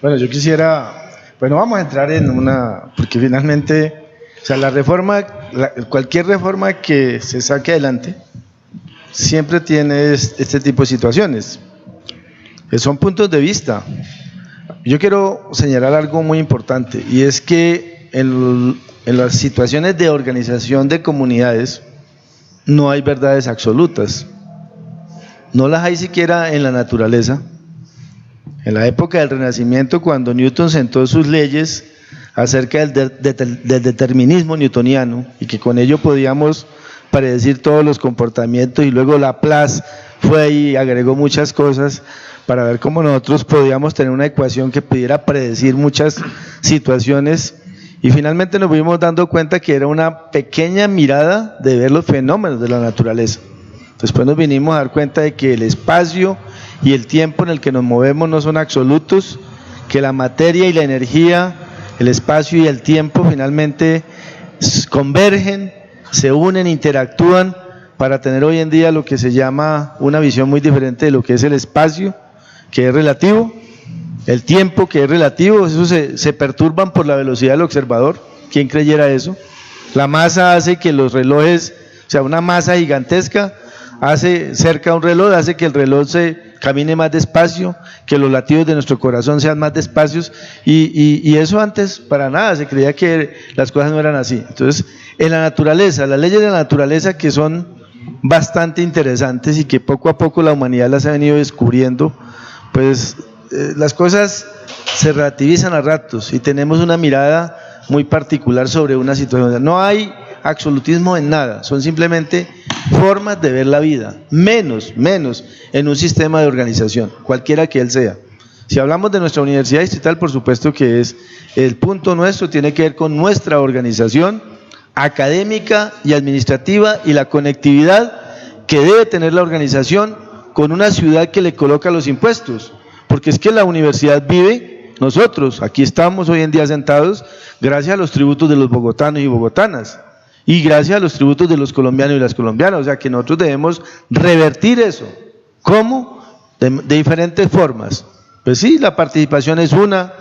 Bueno, yo quisiera, bueno, vamos a entrar en una, porque finalmente, o sea, la reforma, cualquier reforma que se saque adelante, siempre tiene este tipo de situaciones, que son puntos de vista. Yo quiero señalar algo muy importante, y es que en las situaciones de organización de comunidades no hay verdades absolutas, no las hay siquiera en la naturaleza. En la época del Renacimiento, cuando Newton sentó sus leyes acerca del determinismo newtoniano, y que con ello podíamos predecir todos los comportamientos, y luego Laplace fue y agregó muchas cosas para ver cómo nosotros podíamos tener una ecuación que pudiera predecir muchas situaciones, y finalmente nos fuimos dando cuenta que era una pequeña mirada de ver los fenómenos de la naturaleza. Después nos vinimos a dar cuenta de que el espacio y el tiempo en el que nos movemos no son absolutos, que la materia y la energía, el espacio y el tiempo finalmente convergen, se unen, interactúan para tener hoy en día lo que se llama una visión muy diferente de lo que es el espacio, que es relativo, el tiempo, que es relativo. Eso se perturban por la velocidad del observador. ¿Quién creyera eso? La masa hace que los relojes, o sea, una masa gigantesca hace cerca a un reloj, hace que el reloj se camine más despacio, que los latidos de nuestro corazón sean más despacios, y eso antes para nada, se creía que las cosas no eran así. Entonces, en la naturaleza, las leyes de la naturaleza, que son bastante interesantes y que poco a poco la humanidad las ha venido descubriendo, pues las cosas se relativizan a ratos y tenemos una mirada muy particular sobre una situación. No hay absolutismo en nada, son simplemente formas de ver la vida, menos en un sistema de organización, cualquiera que él sea. Si hablamos de nuestra universidad distrital, por supuesto que es el punto nuestro, tiene que ver con nuestra organización académica y administrativa y la conectividad que debe tener la organización con una ciudad que le coloca los impuestos, porque es que la universidad vive, nosotros aquí estamos hoy en día sentados gracias a los tributos de los bogotanos y bogotanas, y gracias a los tributos de los colombianos y las colombianas, o sea que nosotros debemos revertir eso. ¿Cómo? De diferentes formas. Pues sí, la participación es una,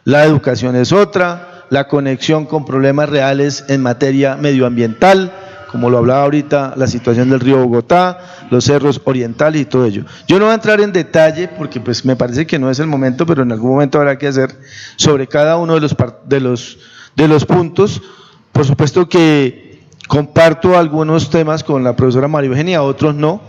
la educación es otra, la conexión con problemas reales en materia medioambiental, como lo hablaba ahorita, la situación del río Bogotá, los cerros orientales y todo ello. Yo no voy a entrar en detalle porque pues me parece que no es el momento, pero en algún momento habrá que hacer sobre cada uno de los puntos. Por supuesto que comparto algunos temas con la profesora María Eugenia, otros no.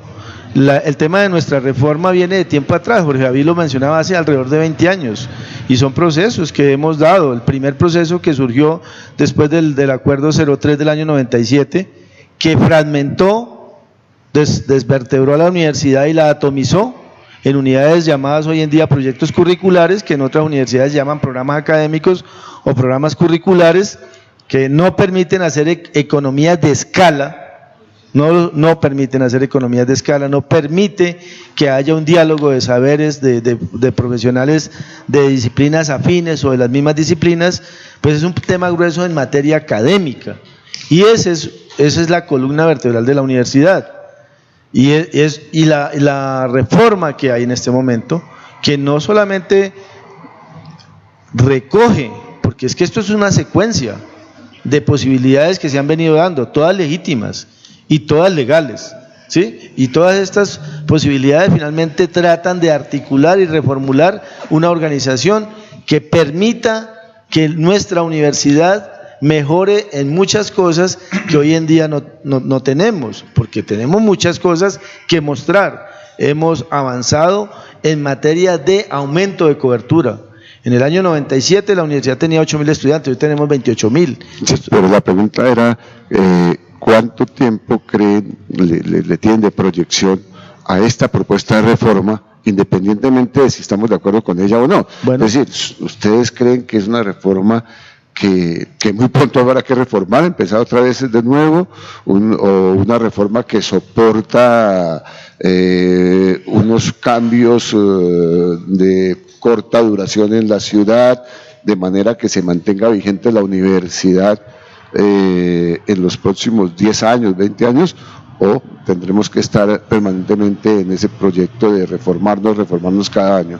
El tema de nuestra reforma viene de tiempo atrás, Jorge David lo mencionaba, hace alrededor de 20 años, y son procesos que hemos dado. El primer proceso que surgió después del acuerdo 03 del año 97, que fragmentó, desvertebró a la universidad y la atomizó en unidades llamadas hoy en día proyectos curriculares, que en otras universidades llaman programas académicos o programas curriculares, que no permiten hacer economías de escala, no permiten hacer economías de escala, no permite que haya un diálogo de saberes de profesionales de disciplinas afines o de las mismas disciplinas. Pues es un tema grueso en materia académica, y esa es la columna vertebral de la universidad, y la reforma que hay en este momento, que no solamente recoge, porque es que esto es una secuencia de posibilidades que se han venido dando, todas legítimas y todas legales, ¿sí? Y todas estas posibilidades finalmente tratan de articular y reformular una organización que permita que nuestra universidad mejore en muchas cosas que hoy en día no tenemos, porque tenemos muchas cosas que mostrar. Hemos avanzado en materia de aumento de cobertura, En el año 97 la universidad tenía 8.000 estudiantes, hoy tenemos 28.000. Sí, pero la pregunta era, ¿cuánto tiempo creen, le tienen de proyección a esta propuesta de reforma, independientemente de si estamos de acuerdo con ella o no? Bueno. Es decir, ¿ustedes creen que es una reforma que muy pronto habrá que reformar, empezar otra vez de nuevo, o una reforma que soporta unos cambios de corta duración en la ciudad, de manera que se mantenga vigente la universidad en los próximos 10 años, 20 años, o tendremos que estar permanentemente en ese proyecto de reformarnos cada año?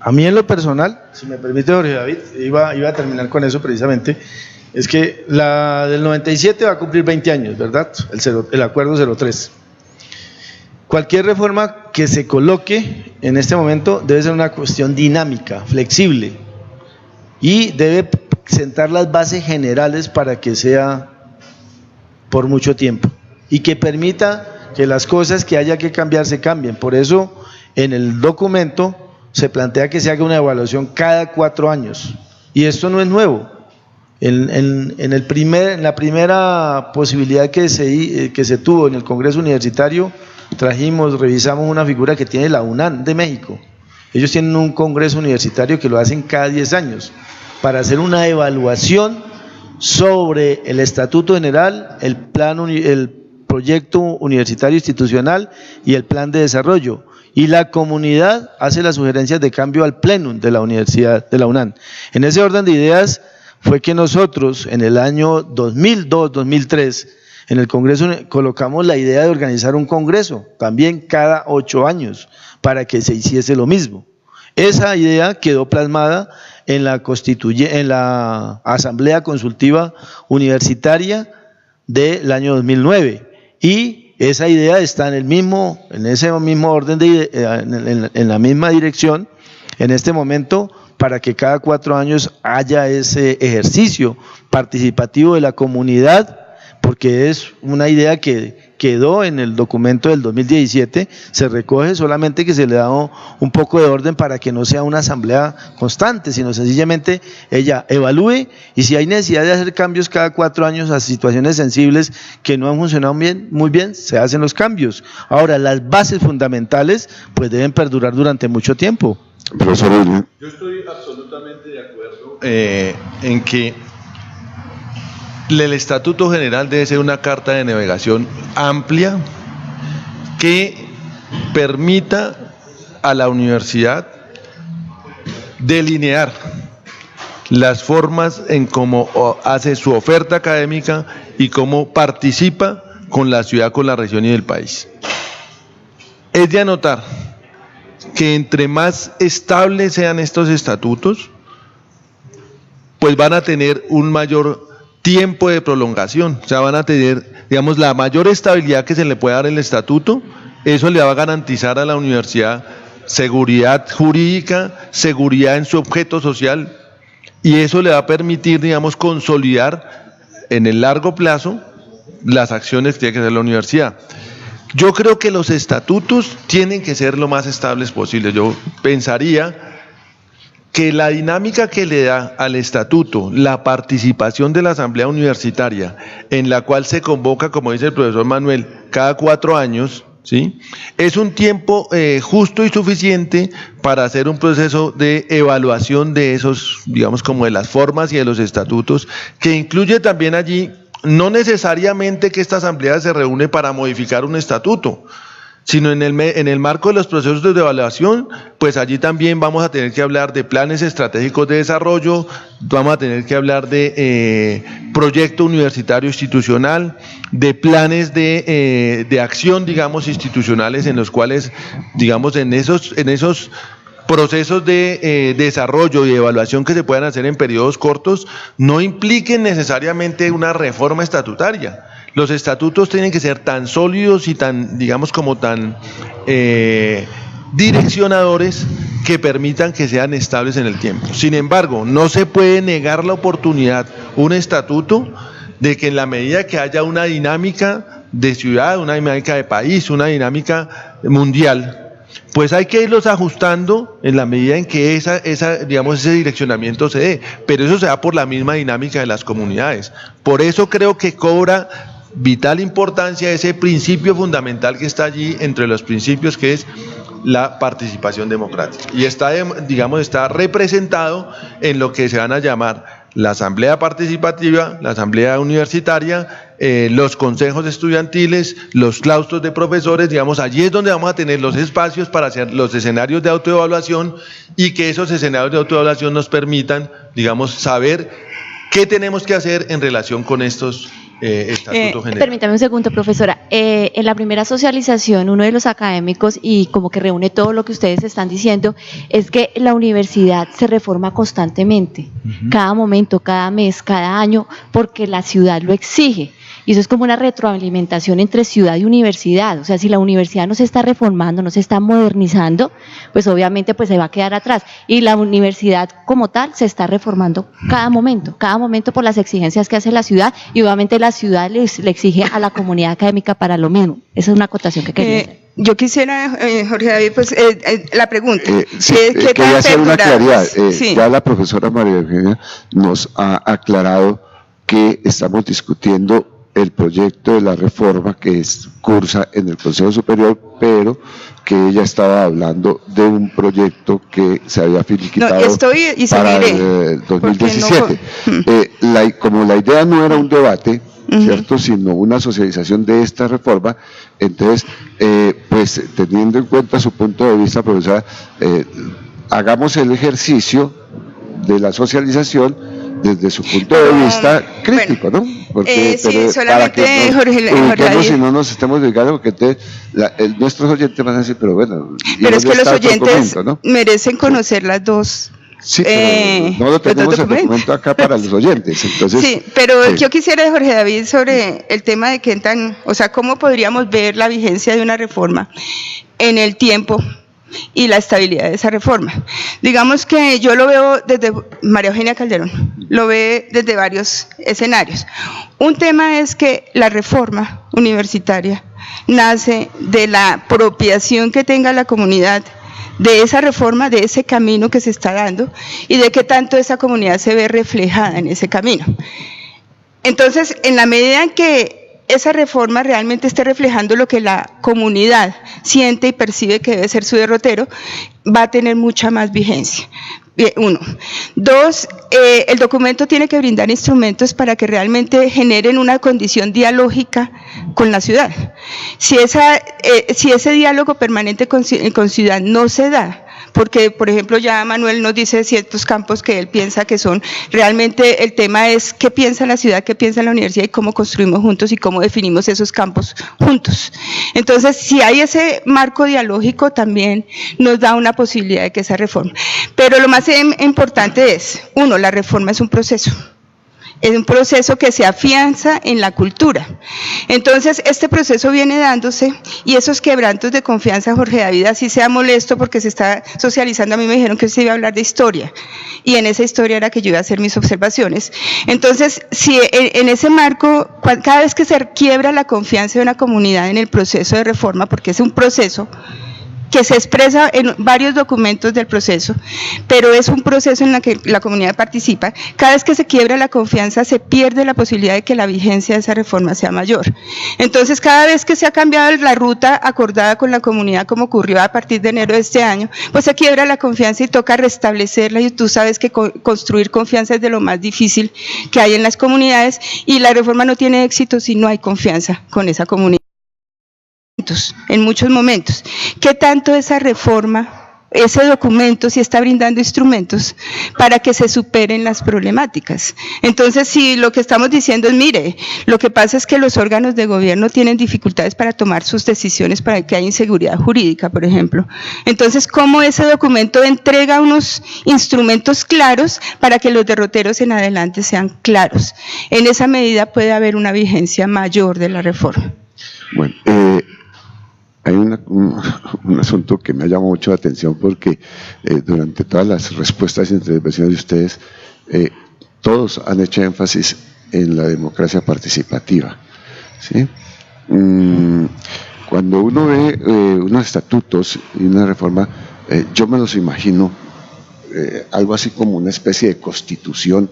A mí en lo personal, si me permite Jorge David, iba a terminar con eso precisamente, es que la del 97 va a cumplir 20 años, ¿verdad? El acuerdo 03. Cualquier reforma que se coloque en este momento debe ser una cuestión dinámica, flexible, y debe sentar las bases generales para que sea por mucho tiempo y que permita que las cosas que haya que cambiar se cambien. Por eso en el documento se plantea que se haga una evaluación cada 4 años, y esto no es nuevo. En la primera posibilidad que se tuvo en el Congreso Universitario, revisamos una figura que tiene la UNAM de México. Ellos tienen un Congreso Universitario que lo hacen cada 10 años para hacer una evaluación sobre el Estatuto General, el proyecto universitario institucional y el plan de desarrollo. Y la comunidad hace las sugerencias de cambio al plenum de la universidad, de la UNAM. En ese orden de ideas fue que nosotros en el año 2002-2003 en el Congreso colocamos la idea de organizar un congreso también cada 8 años para que se hiciese lo mismo. Esa idea quedó plasmada en la Asamblea Consultiva Universitaria del año 2009, y esa idea está en ese mismo orden en la misma dirección en este momento, para que cada 4 años haya ese ejercicio participativo de la comunidad, porque es una idea que quedó en el documento del 2017, se recoge, solamente que se le da un poco de orden para que no sea una asamblea constante, sino sencillamente ella evalúe, y si hay necesidad de hacer cambios cada 4 años a situaciones sensibles que no han funcionado muy bien, se hacen los cambios. Ahora, las bases fundamentales pues deben perdurar durante mucho tiempo. Profesor William. Yo estoy absolutamente de acuerdo en que el Estatuto General debe ser una carta de navegación amplia que permita a la universidad delinear las formas en cómo hace su oferta académica y cómo participa con la ciudad, con la región y el país. Es de anotar que entre más estables sean estos estatutos, pues van a tener un mayor tiempo de prolongación, o sea, van a tener, digamos, la mayor estabilidad que se le puede dar el estatuto. Eso le va a garantizar a la universidad seguridad jurídica, seguridad en su objeto social, y eso le va a permitir, digamos, consolidar en el largo plazo las acciones que tiene que hacer la universidad. Yo creo que los estatutos tienen que ser lo más estables posible. Yo pensaría que la dinámica que le da al estatuto la participación de la asamblea universitaria, en la cual se convoca, como dice el profesor Manuel, cada 4 años, ¿sí?, es un tiempo justo y suficiente para hacer un proceso de evaluación de esos, digamos, como de las formas y de los estatutos, que incluye también allí, no necesariamente que esta asamblea se reúne para modificar un estatuto, sino en el marco de los procesos de evaluación, pues allí también vamos a tener que hablar de planes estratégicos de desarrollo, vamos a tener que hablar de proyecto universitario institucional, de planes de acción, digamos, institucionales, en los cuales, digamos, en esos procesos de desarrollo y evaluación que se puedan hacer en periodos cortos, no impliquen necesariamente una reforma estatutaria. Los estatutos tienen que ser tan sólidos y tan, digamos, como tan direccionadores, que permitan que sean estables en el tiempo. Sin embargo, no se puede negar la oportunidad, un estatuto, de que en la medida que haya una dinámica de ciudad, una dinámica de país, una dinámica mundial, pues hay que irlos ajustando en la medida en que digamos, ese direccionamiento se dé, pero eso se da por la misma dinámica de las comunidades. Por eso creo que cobra vital importancia ese principio fundamental que está allí entre los principios, que es la participación democrática, y está representado en lo que se van a llamar la asamblea participativa, la asamblea universitaria, los consejos estudiantiles, los claustros de profesores. Digamos, allí es donde vamos a tener los espacios para hacer los escenarios de autoevaluación, y que esos escenarios de autoevaluación nos permitan, digamos, saber qué tenemos que hacer en relación con estos estatutos generales. Permítame un segundo, profesora. En la primera socialización, uno de los académicos, y como que reúne todo lo que ustedes están diciendo, es que la universidad se reforma constantemente, cada momento, cada mes, cada año, porque la ciudad lo exige. Y eso es como una retroalimentación entre ciudad y universidad. O sea, si la universidad no se está reformando, no se está modernizando, pues obviamente pues se va a quedar atrás. Y la universidad como tal se está reformando cada momento por las exigencias que hace la ciudad, y obviamente la ciudad le exige a la comunidad académica para lo mismo. Esa es una acotación que quería hacer. Yo quisiera, Jorge David, pues la pregunta. Sí, quería hacer una claridad. Ya la profesora María Eugenia nos ha aclarado que estamos discutiendo el proyecto de la reforma que cursa en el Consejo Superior, pero que ella estaba hablando de un proyecto que se había finiquitado para el 2017. Como la idea no era un debate, ¿cierto?, sino una socialización de esta reforma, entonces, pues teniendo en cuenta su punto de vista, profesora, hagamos el ejercicio de la socialización desde su punto de vista crítico, bueno, ¿no? Porque, sí, solamente Jorge, si no nos estemos dedicando, porque nuestros oyentes van a decir, pero bueno, pero es que los oyentes, ¿no?, merecen conocer las dos. Sí, pero no lo tenemos el documento acá para los oyentes, entonces. Sí, pero yo quisiera, Jorge David, sobre el tema de cómo podríamos ver la vigencia de una reforma en el tiempo y la estabilidad de esa reforma. Digamos que yo lo veo desde María Eugenia Calderón, lo ve desde varios escenarios. Un tema es que la reforma universitaria nace de la apropiación que tenga la comunidad de esa reforma, de ese camino que se está dando, y de qué tanto esa comunidad se ve reflejada en ese camino. Entonces, en la medida en que esa reforma realmente esté reflejando lo que la comunidad siente y percibe que debe ser su derrotero, va a tener mucha más vigencia. Uno. Dos, el documento tiene que brindar instrumentos para que realmente generen una condición dialógica con la ciudad. Si ese diálogo permanente con ciudad no se da, porque, por ejemplo, ya Manuel nos dice ciertos campos que él piensa que son, realmente el tema es qué piensa la ciudad, qué piensa la universidad y cómo construimos juntos y cómo definimos esos campos juntos. Entonces, si hay ese marco dialógico, también nos da una posibilidad de que esa reforma. Pero lo más importante es, uno, la reforma es un proceso. Es un proceso que se afianza en la cultura. Entonces, este proceso viene dándose, y esos quebrantos de confianza, Jorge David, así sea molesto porque se está socializando, a mí me dijeron que se iba a hablar de historia, y en esa historia era que yo iba a hacer mis observaciones. Entonces, si en ese marco, cada vez que se quiebra la confianza de una comunidad en el proceso de reforma, porque es un proceso que se expresa en varios documentos del proceso, pero es un proceso en el que la comunidad participa. Cada vez que se quiebra la confianza, se pierde la posibilidad de que la vigencia de esa reforma sea mayor. Entonces, cada vez que se ha cambiado la ruta acordada con la comunidad, como ocurrió a partir de enero de este año, pues se quiebra la confianza y toca restablecerla, y tú sabes que construir confianza es de lo más difícil que hay en las comunidades, y la reforma no tiene éxito si no hay confianza con esa comunidad. En muchos momentos, ¿qué tanto esa reforma, ese documento, si está brindando instrumentos para que se superen las problemáticas? Entonces, si lo que estamos diciendo es, mire, lo que pasa es que los órganos de gobierno tienen dificultades para tomar sus decisiones, para que haya inseguridad jurídica, por ejemplo. Entonces, ¿cómo ese documento entrega unos instrumentos claros para que los derroteros en adelante sean claros? En esa medida puede haber una vigencia mayor de la reforma. Bueno, hay un asunto que me ha llamado mucho la atención, porque durante todas las respuestas y intervenciones de ustedes, todos han hecho énfasis en la democracia participativa, ¿sí? cuando uno ve unos estatutos y una reforma, yo me los imagino algo así como una especie de constitución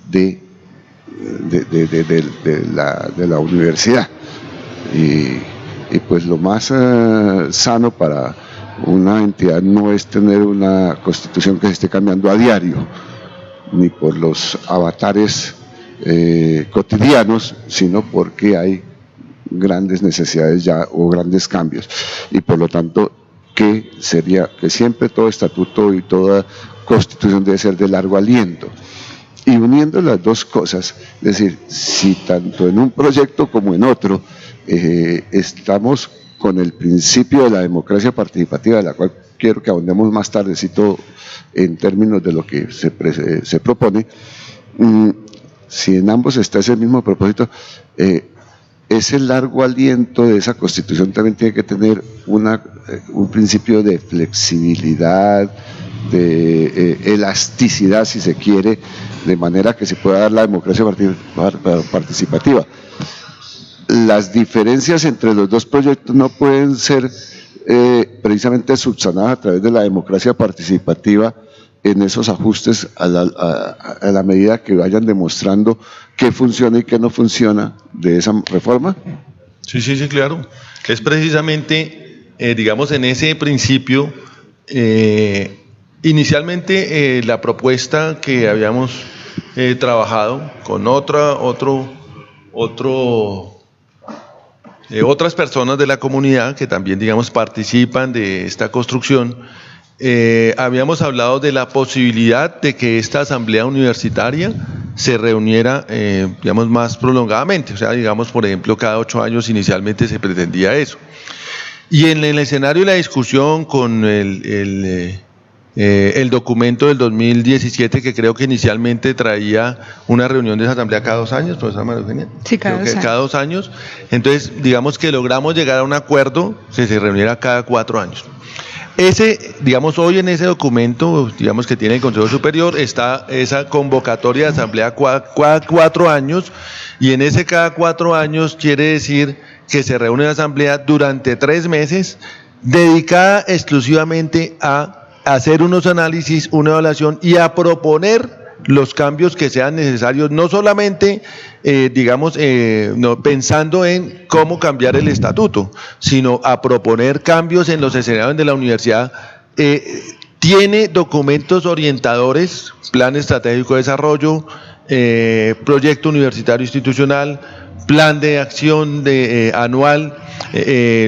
de la universidad. Y pues lo más sano para una entidad no es tener una constitución que se esté cambiando a diario, ni por los avatares cotidianos, sino porque hay grandes necesidades ya o grandes cambios. Y por lo tanto, que siempre todo estatuto y toda constitución debe ser de largo aliento. Y uniendo las dos cosas, es decir, si tanto en un proyecto como en otro estamos con el principio de la democracia participativa, de la cual quiero que ahondemos más tardecito en términos de lo que se propone, si en ambos está ese mismo propósito, ese largo aliento de esa constitución también tiene que tener un principio de flexibilidad, de elasticidad, si se quiere, de manera que se pueda dar la democracia participativa. Las diferencias entre los dos proyectos no pueden ser precisamente subsanadas a través de la democracia participativa en esos ajustes a la medida que vayan demostrando qué funciona y qué no funciona de esa reforma. Sí, claro. Es precisamente, digamos, en ese principio, inicialmente la propuesta que habíamos trabajado con otras personas de la comunidad que también, digamos, participan de esta construcción, habíamos hablado de la posibilidad de que esta asamblea universitaria se reuniera, digamos, más prolongadamente, o sea, digamos, por ejemplo, cada 8 años inicialmente se pretendía eso. Y en el escenario de la discusión con el documento del 2017, que creo que inicialmente traía una reunión de esa asamblea cada 2 años, profesora María Eugenia. Sí, cada 2 años. Entonces, digamos que logramos llegar a un acuerdo que se reuniera cada 4 años. Digamos, hoy en ese documento, digamos, que tiene el Consejo Superior, está esa convocatoria de asamblea cada 4 años, y en ese cada 4 años quiere decir que se reúne la asamblea durante 3 meses, dedicada exclusivamente a hacer unos análisis, una evaluación y a proponer los cambios que sean necesarios, no solamente, pensando en cómo cambiar el estatuto, sino a proponer cambios en los escenarios de la universidad. Tiene documentos orientadores, plan estratégico de desarrollo, proyecto universitario institucional, plan de acción anual,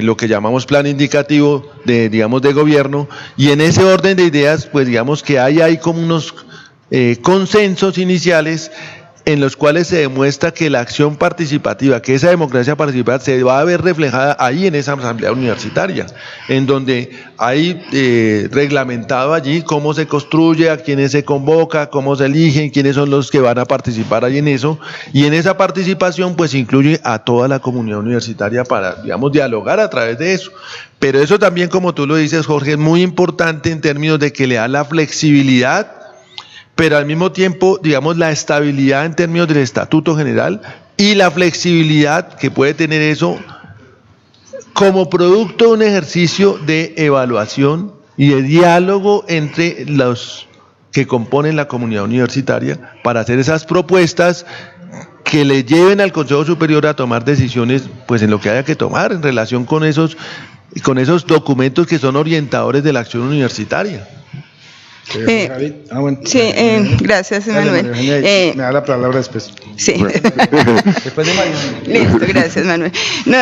lo que llamamos plan indicativo de gobierno, y en ese orden de ideas, pues digamos que hay como unos consensos iniciales en los cuales se demuestra que la acción participativa, que esa democracia participativa se va a ver reflejada ahí en esa asamblea universitaria, en donde hay reglamentado allí cómo se construye, a quiénes se convoca, cómo se eligen, quiénes son los que van a participar ahí en eso, y en esa participación pues incluye a toda la comunidad universitaria para, digamos, dialogar a través de eso. Pero eso también, como tú lo dices, Jorge, es muy importante en términos de que le da la flexibilidad, pero al mismo tiempo, digamos, la estabilidad en términos del estatuto general y la flexibilidad que puede tener eso como producto de un ejercicio de evaluación y de diálogo entre los que componen la comunidad universitaria para hacer esas propuestas que le lleven al Consejo Superior a tomar decisiones, pues en lo que haya que tomar en relación con esos documentos que son orientadores de la acción universitaria. Gracias, Manuel. Me da la palabra después. Sí. Después de Manuel. Listo, gracias, Manuel. No,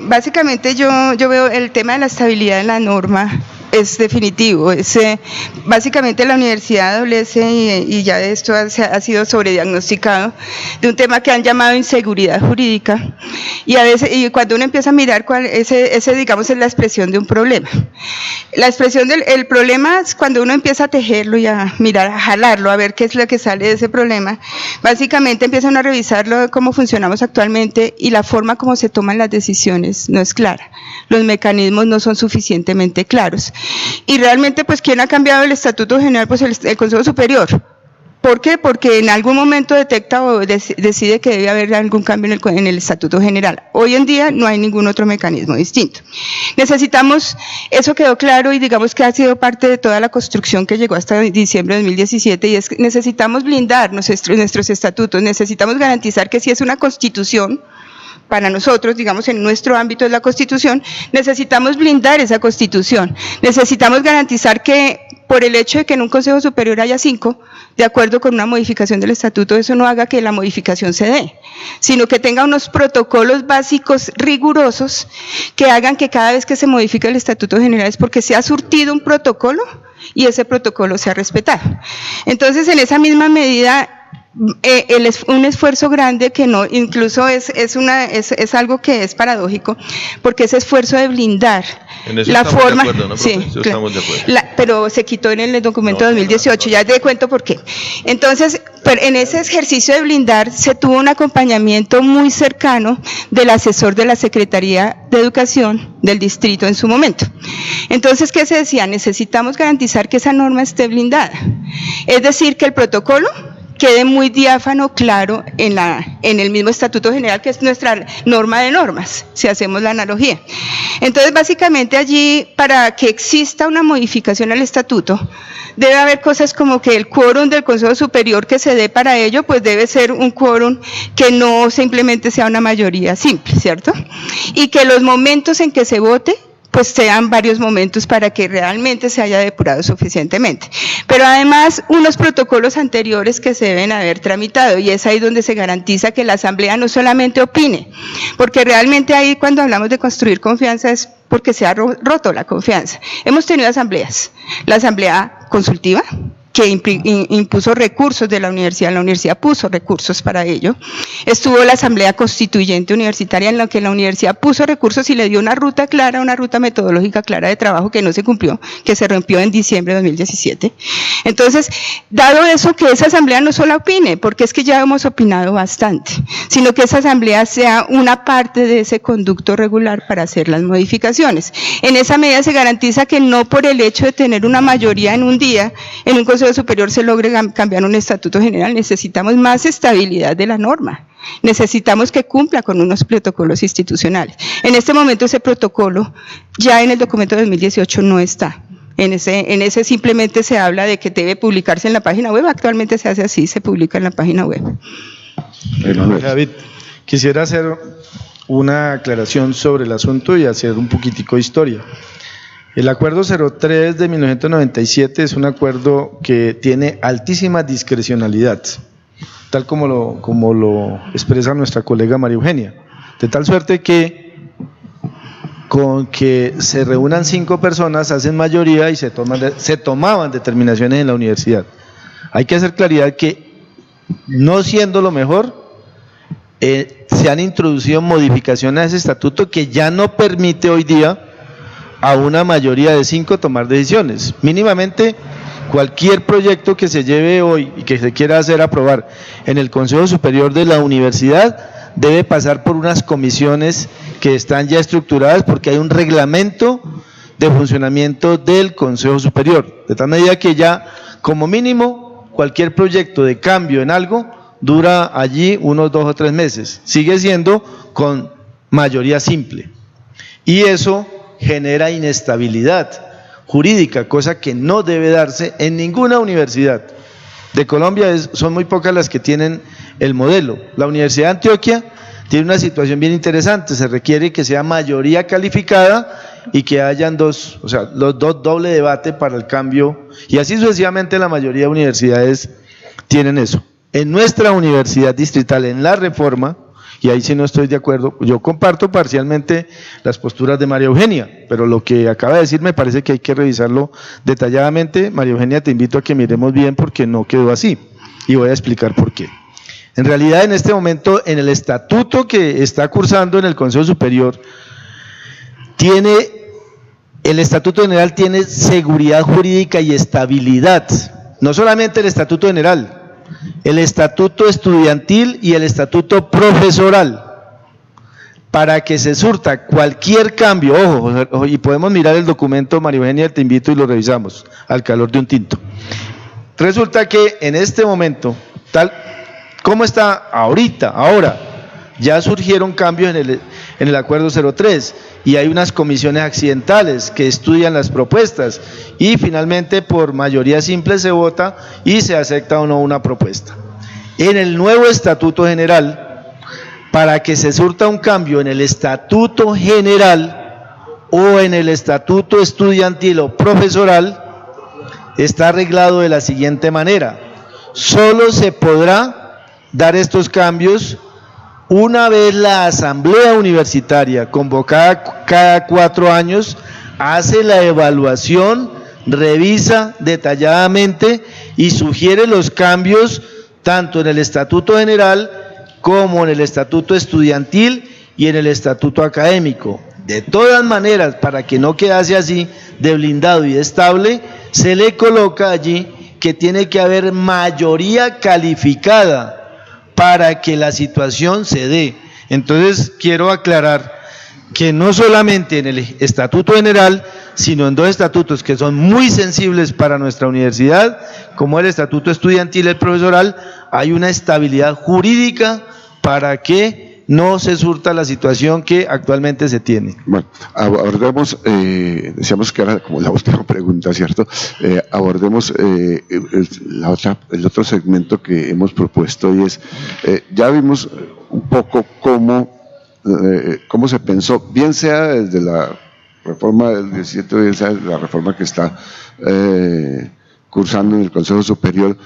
básicamente yo veo el tema de la estabilidad de la norma es definitivo. Básicamente la universidad adolece, y ya esto ha sido sobrediagnosticado, de un tema que han llamado inseguridad jurídica, y a veces, y cuando uno empieza a mirar ese digamos es la expresión de un problema. La expresión del problema es cuando uno empieza a tejerlo y a mirar, a jalarlo, a ver qué es lo que sale de ese problema. Básicamente empieza uno a revisarlo, cómo funcionamos actualmente, y la forma como se toman las decisiones no es clara. Los mecanismos no son suficientemente claros. Y realmente, pues, ¿quién ha cambiado el Estatuto General? Pues el Consejo Superior. ¿Por qué? Porque en algún momento detecta o decide que debe haber algún cambio en el Estatuto General. Hoy en día no hay ningún otro mecanismo distinto. Necesitamos, eso quedó claro y digamos que ha sido parte de toda la construcción que llegó hasta diciembre de 2017, y es que necesitamos blindar nuestros estatutos, necesitamos garantizar que si es una constitución, para nosotros, digamos, en nuestro ámbito es la Constitución, necesitamos blindar esa Constitución, necesitamos garantizar que por el hecho de que en un Consejo Superior haya 5, de acuerdo con una modificación del Estatuto, eso no haga que la modificación se dé, sino que tenga unos protocolos básicos rigurosos que hagan que cada vez que se modifique el Estatuto General es porque se ha surtido un protocolo y ese protocolo se ha respetado. Entonces, en esa misma medida, un esfuerzo grande que no, incluso es algo que es paradójico, porque ese esfuerzo de blindar la forma, de acuerdo, ¿no, sí, estamos de acuerdo. Pero se quitó en el documento 2018, ya te cuento por qué. Entonces, en ese ejercicio de blindar se tuvo un acompañamiento muy cercano del asesor de la Secretaría de Educación del distrito en su momento. Entonces, ¿qué se decía? Necesitamos garantizar que esa norma esté blindada, es decir, que el protocolo quede muy diáfano, claro, en el mismo Estatuto General, que es nuestra norma de normas, si hacemos la analogía. Entonces, básicamente allí, para que exista una modificación al Estatuto, debe haber cosas como que el quórum del Consejo Superior que se dé para ello, pues debe ser un quórum que no simplemente sea una mayoría simple, ¿cierto? Y que los momentos en que se vote, pues sean varios momentos para que realmente se haya depurado suficientemente. Pero además, unos protocolos anteriores que se deben haber tramitado, y es ahí donde se garantiza que la Asamblea no solamente opine, porque realmente ahí cuando hablamos de construir confianza es porque se ha roto la confianza. Hemos tenido asambleas, la Asamblea Consultiva, que impuso recursos de la universidad puso recursos para ello. Estuvo la Asamblea Constituyente Universitaria, en la que la universidad puso recursos y le dio una ruta clara, una ruta metodológica clara de trabajo que no se cumplió, que se rompió en diciembre de 2017. Entonces, dado eso, que esa Asamblea no solo opine, porque es que ya hemos opinado bastante, sino que esa Asamblea sea una parte de ese conducto regular para hacer las modificaciones. En esa medida se garantiza que no por el hecho de tener una mayoría en un día, en un Consejo Superior se logre cambiar un Estatuto General. Necesitamos más estabilidad de la norma, necesitamos que cumpla con unos protocolos institucionales. En este momento ese protocolo ya en el documento de 2018 no está. En ese simplemente se habla de que debe publicarse en la página web, actualmente se hace así, se publica en la página web. David, quisiera hacer una aclaración sobre el asunto y hacer un poquitico de historia. El acuerdo 03 de 1997 es un acuerdo que tiene altísima discrecionalidad, tal como lo expresa nuestra colega María Eugenia, de tal suerte que con que se reúnan 5 personas hacen mayoría y se tomaban determinaciones en la universidad. Hay que hacer claridad que, no siendo lo mejor, se han introducido modificaciones a ese estatuto que ya no permite hoy día a una mayoría de 5 tomar decisiones. Mínimamente, cualquier proyecto que se lleve hoy y que se quiera aprobar en el Consejo Superior de la Universidad debe pasar por unas comisiones que están ya estructuradas, porque hay un reglamento de funcionamiento del Consejo Superior, de tal medida que ya, como mínimo, cualquier proyecto de cambio en algo dura allí unos 2 o 3 meses, sigue siendo con mayoría simple, y eso genera inestabilidad jurídica, cosa que no debe darse en ninguna universidad de Colombia. Son muy pocas las que tienen el modelo. La Universidad de Antioquia tiene una situación bien interesante, se requiere que sea mayoría calificada y que hayan los dos doble debate para el cambio, y así sucesivamente la mayoría de universidades tienen eso. En nuestra universidad distrital, en la reforma, y ahí sí no estoy de acuerdo, yo comparto parcialmente las posturas de María Eugenia, pero lo que acaba de decir me parece que hay que revisarlo detalladamente. María Eugenia, te invito a que miremos bien porque no quedó así, y voy a explicar por qué. En realidad, en este momento, en el estatuto que está cursando en el Consejo Superior, el Estatuto General tiene seguridad jurídica y estabilidad, no solamente el Estatuto General, el Estatuto Estudiantil y el Estatuto Profesoral, para que se surta cualquier cambio. Ojo, y podemos mirar el documento, María Eugenia, te invito y lo revisamos al calor de un tinto. Resulta que en este momento, tal como está ahora, ya surgieron cambios en el acuerdo 03 y hay unas comisiones accidentales que estudian las propuestas y finalmente por mayoría simple se vota y se acepta o no una propuesta. En el nuevo Estatuto General, para que se surta un cambio en el Estatuto General o en el Estatuto Estudiantil o Profesoral, está arreglado de la siguiente manera: solo se podrá dar estos cambios una vez la asamblea universitaria, convocada cada 4 años, hace la evaluación, revisa detalladamente y sugiere los cambios tanto en el Estatuto General como en el Estatuto Estudiantil y en el Estatuto Académico. De todas maneras, para que no quedase así de blindado y estable, se le coloca allí que tiene que haber mayoría calificada para que la situación se dé. Entonces, quiero aclarar que no solamente en el Estatuto General, sino en 2 estatutos que son muy sensibles para nuestra universidad, como el Estatuto Estudiantil y el Profesoral, hay una estabilidad jurídica para que no se surta la situación que actualmente se tiene. Bueno, abordemos, decíamos que era como la última pregunta, ¿cierto? Abordemos el otro segmento que hemos propuesto y es, ya vimos un poco cómo se pensó, bien sea desde la reforma del 17, bien sea desde la reforma que está cursando en el Consejo Superior,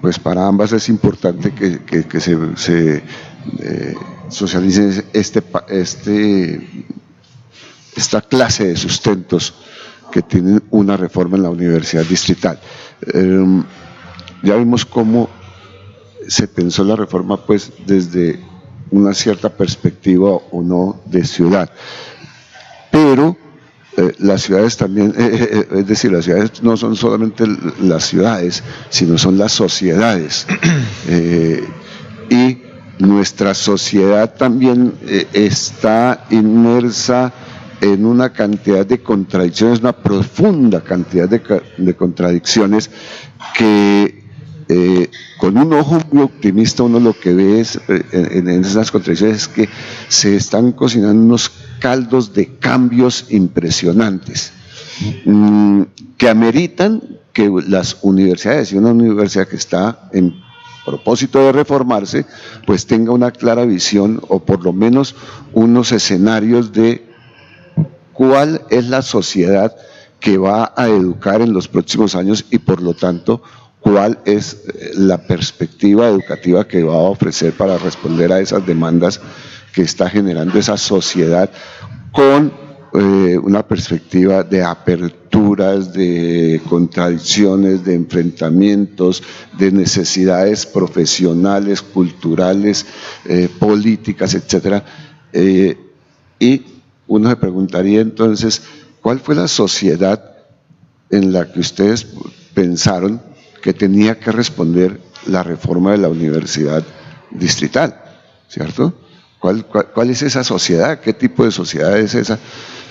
pues para ambas es importante que se socialice esta clase de sustentos que tienen una reforma en la Universidad Distrital. Ya vimos cómo se pensó la reforma pues desde una cierta perspectiva o no de ciudad, pero las ciudades también, es decir, las ciudades no son solamente las ciudades, sino son las sociedades, y nuestra sociedad también está inmersa en una cantidad de contradicciones, una profunda cantidad de contradicciones que con un ojo muy optimista uno lo que ve es, en esas contradicciones, es que se están cocinando unos caldos de cambios impresionantes que ameritan que las universidades, y una universidad que está en propósito de reformarse, pues tenga una clara visión o por lo menos unos escenarios de cuál es la sociedad que va a educar en los próximos años y por lo tanto cuál es la perspectiva educativa que va a ofrecer para responder a esas demandas que está generando esa sociedad con una perspectiva de aperturas, de contradicciones, de enfrentamientos, de necesidades profesionales, culturales, políticas, etcétera. Y uno se preguntaría entonces, ¿cuál fue la sociedad en la que ustedes pensaron que tenía que responder la reforma de la Universidad Distrital, ¿cierto? ¿Cuál es esa sociedad? ¿Qué tipo de sociedad es esa?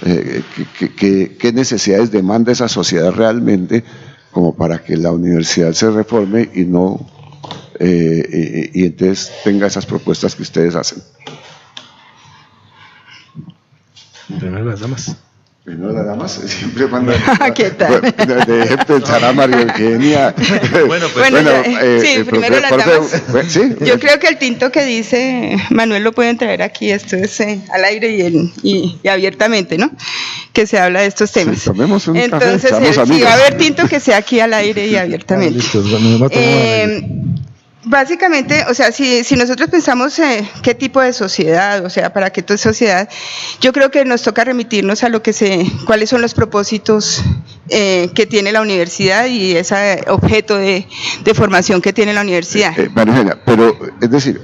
¿Qué necesidades demanda esa sociedad realmente como para que la universidad se reforme y no y entonces tenga esas propuestas que ustedes hacen? Primero las damas. Primero las damas, siempre mandan. ¿Qué tal? Deje pensar a María Eugenia. Sí, primero las damas. ¿Sí? Yo creo que el tinto que dice Manuel lo pueden traer aquí, esto es al aire y abiertamente, ¿no? Que se habla de estos temas. Sí, tomemos un Entonces, café, sí, va a haber tinto que sea aquí al aire y abiertamente. Básicamente, o sea, si nosotros pensamos qué tipo de sociedad, o sea, para qué sociedad, yo creo que nos toca remitirnos a cuáles son los propósitos que tiene la universidad y ese objeto de formación que tiene la universidad. María Eugenia, pero es decir,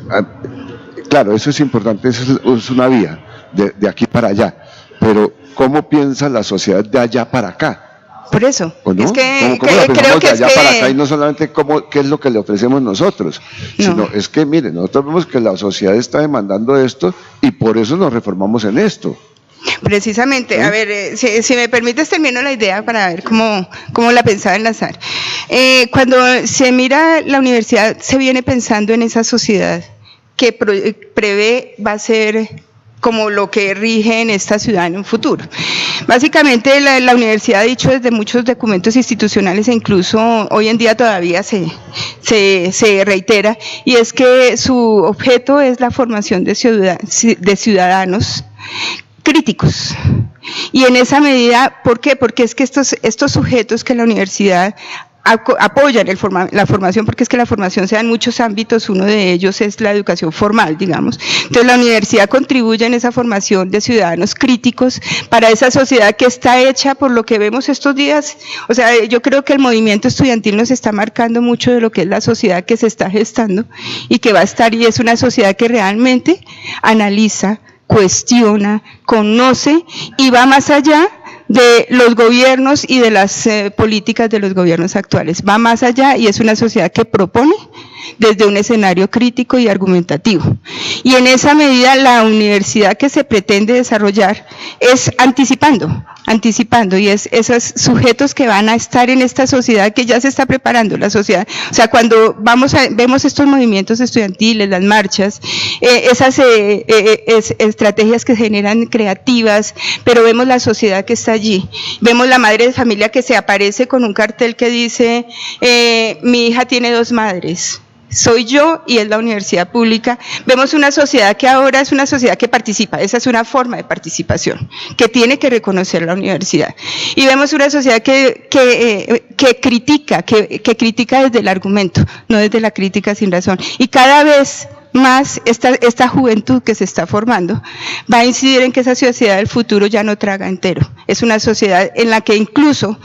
claro, eso es importante, eso es una vía de aquí para allá, pero ¿cómo piensa la sociedad de allá para acá? Por eso, ¿no? es que ¿Cómo creo que de allá para acá? Y no solamente qué es lo que le ofrecemos nosotros, sino es que, miren, nosotros vemos que la sociedad está demandando esto y por eso nos reformamos en esto. Precisamente, a ver, si me permites termino la idea para ver cómo la pensaba enlazar. Cuando se mira la universidad, se viene pensando en esa sociedad que prevé va a ser como lo que rige en esta ciudad en un futuro. Básicamente la universidad ha dicho desde muchos documentos institucionales e incluso hoy en día todavía se reitera, y es que su objeto es la formación de ciudadanos críticos. Y en esa medida, ¿por qué? Porque es que estos sujetos que la universidad apoyan la formación, porque es que la formación se da en muchos ámbitos, uno de ellos es la educación formal, digamos. Entonces la universidad contribuye en esa formación de ciudadanos críticos para esa sociedad que está hecha por lo que vemos estos días. O sea, yo creo que el movimiento estudiantil nos está marcando mucho de lo que es la sociedad que se está gestando y que va a estar, y es una sociedad que realmente analiza, cuestiona, conoce y va más allá de los gobiernos y de las políticas de los gobiernos actuales. Va más allá y es una sociedad que propone desde un escenario crítico y argumentativo. Y en esa medida la universidad que se pretende desarrollar es anticipando, y es esos sujetos que van a estar en esta sociedad que ya se está preparando, la sociedad. O sea, cuando vemos estos movimientos estudiantiles, las marchas, esas estrategias que generan creativas, pero vemos la sociedad que está allí. Vemos la madre de familia que se aparece con un cartel que dice, mi hija tiene 2 madres. Soy yo y es la universidad pública. Vemos una sociedad que ahora es una sociedad que participa, esa es una forma de participación que tiene que reconocer la universidad. Y vemos una sociedad que critica desde el argumento, no desde la crítica sin razón. Y cada vez más esta juventud que se está formando va a incidir en que esa sociedad del futuro ya no traga entero. Es una sociedad en la que incluso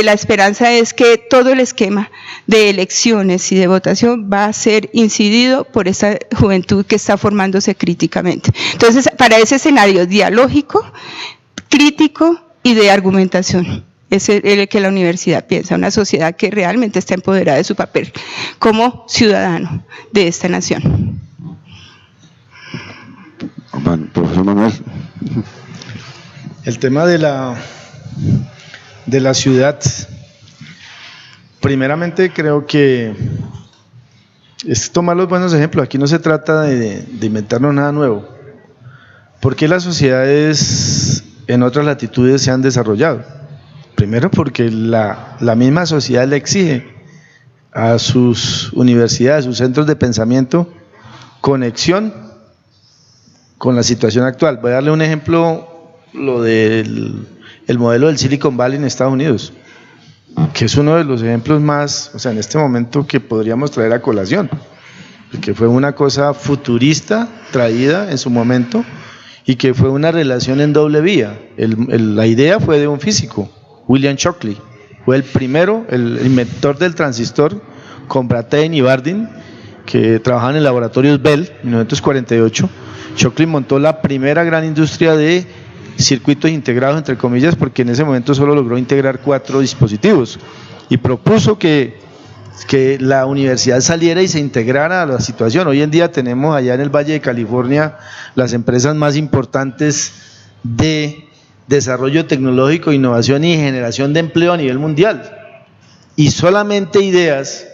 la esperanza es que todo el esquema de elecciones y de votación va a ser incidido por esa juventud que está formándose críticamente. Entonces, para ese escenario dialógico, crítico y de argumentación, es el que la universidad piensa, una sociedad que realmente está empoderada de su papel como ciudadano de esta nación. Bueno, profesor Manuel. El tema de la ciudad, primeramente creo que es tomar los buenos ejemplos. Aquí no se trata de inventarnos nada nuevo. ¿Por qué las sociedades en otras latitudes se han desarrollado? Primero porque la misma sociedad le exige a sus universidades, a sus centros de pensamiento, conexión con la situación actual. Voy a darle un ejemplo, lo del modelo del Silicon Valley en Estados Unidos, que es uno de los ejemplos más, o sea, en este momento que podríamos traer a colación, porque fue una cosa futurista traída en su momento y que fue una relación en doble vía. La idea fue de un físico, William Shockley, fue el primero, el inventor del transistor, con Brattain y Bardeen, que trabajaban en laboratorios Bell, en 1948. Shockley montó la primera gran industria de circuitos integrados, entre comillas, porque en ese momento solo logró integrar 4 dispositivos y propuso que la universidad saliera y se integrara a la situación. Hoy en día tenemos allá en el Valle de California las empresas más importantes de desarrollo tecnológico, innovación y generación de empleo a nivel mundial, y solamente ideas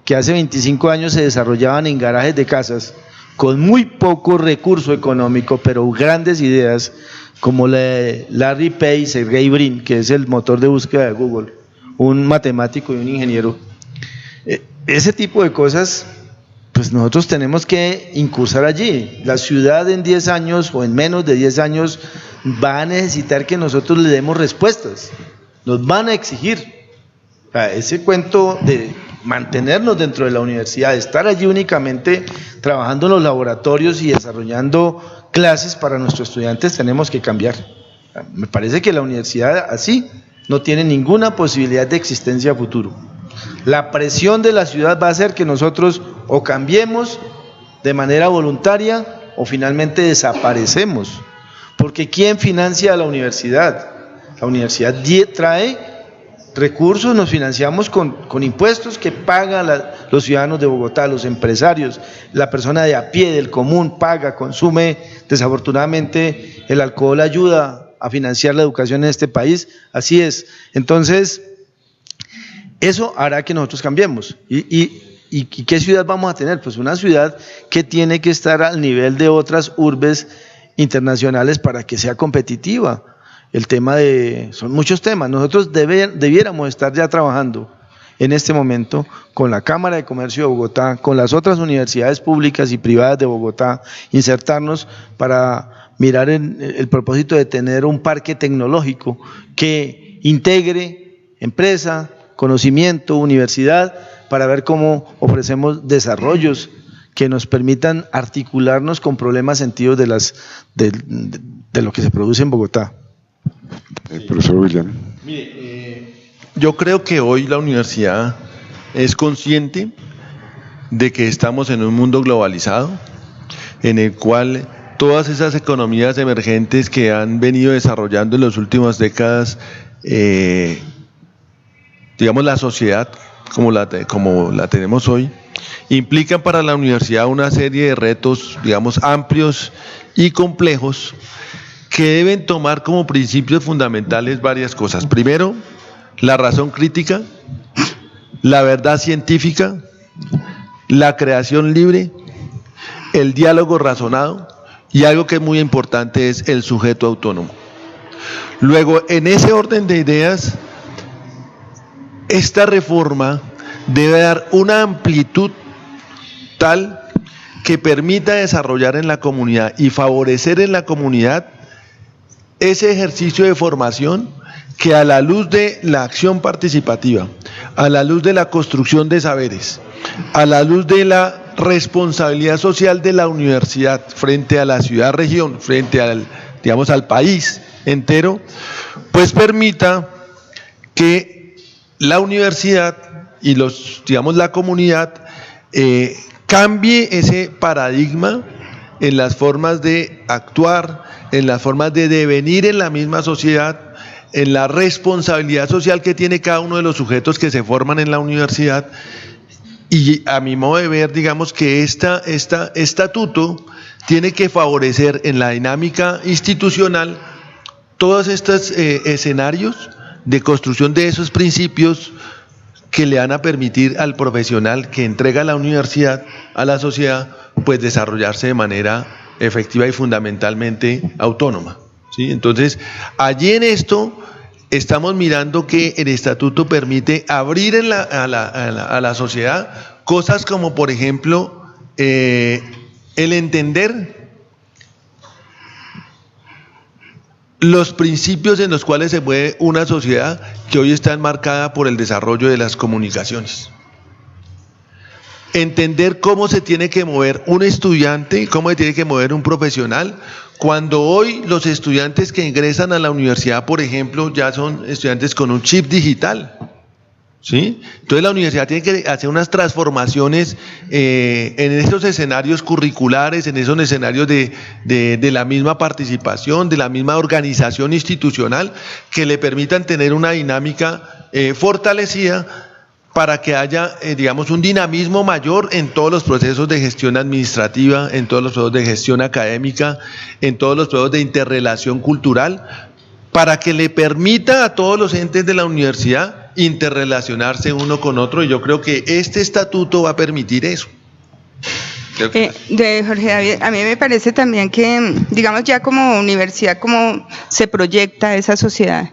que hace 25 años se desarrollaban en garajes de casas con muy poco recurso económico, pero grandes ideas, como la de Larry Page y Sergey Brin, que es el motor de búsqueda de Google, un matemático y un ingeniero. Ese tipo de cosas, pues nosotros tenemos que incursar allí. La ciudad en 10 años o en menos de 10 años va a necesitar que nosotros le demos respuestas, nos van a exigir. Ese cuento de mantenernos dentro de la universidad, estar allí únicamente trabajando en los laboratorios y desarrollando clases para nuestros estudiantes, tenemos que cambiar. Me parece que la universidad así no tiene ninguna posibilidad de existencia a futuro. La presión de la ciudad va a hacer que nosotros o cambiemos de manera voluntaria o finalmente desaparecemos. Porque ¿quién financia a la universidad? La universidad trae recursos nos financiamos con impuestos que pagan los ciudadanos de Bogotá, los empresarios, la persona de a pie, del común, paga, consume. Desafortunadamente el alcohol ayuda a financiar la educación en este país, así es. Entonces, eso hará que nosotros cambiemos. ¿Y qué ciudad vamos a tener? Pues una ciudad que tiene que estar al nivel de otras urbes internacionales para que sea competitiva. Son muchos temas. Nosotros debiéramos estar ya trabajando en este momento con la Cámara de Comercio de Bogotá, con las otras universidades públicas y privadas de Bogotá, insertarnos para mirar en el propósito de tener un parque tecnológico que integre empresa, conocimiento, universidad, para ver cómo ofrecemos desarrollos que nos permitan articularnos con problemas sentidos de lo que se produce en Bogotá. Profesor William. Mire, yo creo que hoy la universidad es consciente de que estamos en un mundo globalizado, en el cual todas esas economías emergentes que han venido desarrollando en las últimas décadas, digamos la sociedad como la tenemos hoy, implican para la universidad una serie de retos, digamos, amplios y complejos, que deben tomar como principios fundamentales varias cosas. Primero, la razón crítica, la verdad científica, la creación libre, el diálogo razonado y algo que es muy importante es el sujeto autónomo. Luego, en ese orden de ideas, esta reforma debe dar una amplitud tal que permita desarrollar en la comunidad y favorecer en la comunidad ese ejercicio de formación que, a la luz de la acción participativa, a la luz de la construcción de saberes, a la luz de la responsabilidad social de la universidad frente a la ciudad-región, frente al país entero, pues permita que la universidad y la comunidad cambie ese paradigma en las formas de actuar, en las formas de devenir en la misma sociedad, en la responsabilidad social que tiene cada uno de los sujetos que se forman en la universidad. Y a mi modo de ver, digamos que este estatuto tiene que favorecer en la dinámica institucional todos estos escenarios de construcción de esos principios que le van a permitir al profesional que entrega la universidad a la sociedad, pues desarrollarse de manera efectiva y fundamentalmente autónoma, ¿sí? Entonces, allí en esto estamos mirando que el estatuto permite abrir a la sociedad cosas como, por ejemplo, el entender los principios en los cuales se mueve una sociedad que hoy está enmarcada por el desarrollo de las comunicaciones. Entender cómo se tiene que mover un estudiante, cómo se tiene que mover un profesional, cuando hoy los estudiantes que ingresan a la universidad, por ejemplo, ya son estudiantes con un chip digital, ¿sí? Entonces la universidad tiene que hacer unas transformaciones en esos escenarios curriculares, en esos escenarios de la misma participación, de la misma organización institucional, que le permitan tener una dinámica fortalecida para que haya, digamos, un dinamismo mayor en todos los procesos de gestión administrativa, en todos los procesos de gestión académica, en todos los procesos de interrelación cultural, para que le permita a todos los entes de la universidad interrelacionarse uno con otro, y yo creo que este estatuto va a permitir eso. De Jorge David, a mí me parece también que, digamos, ya como universidad, cómo se proyecta esa sociedad,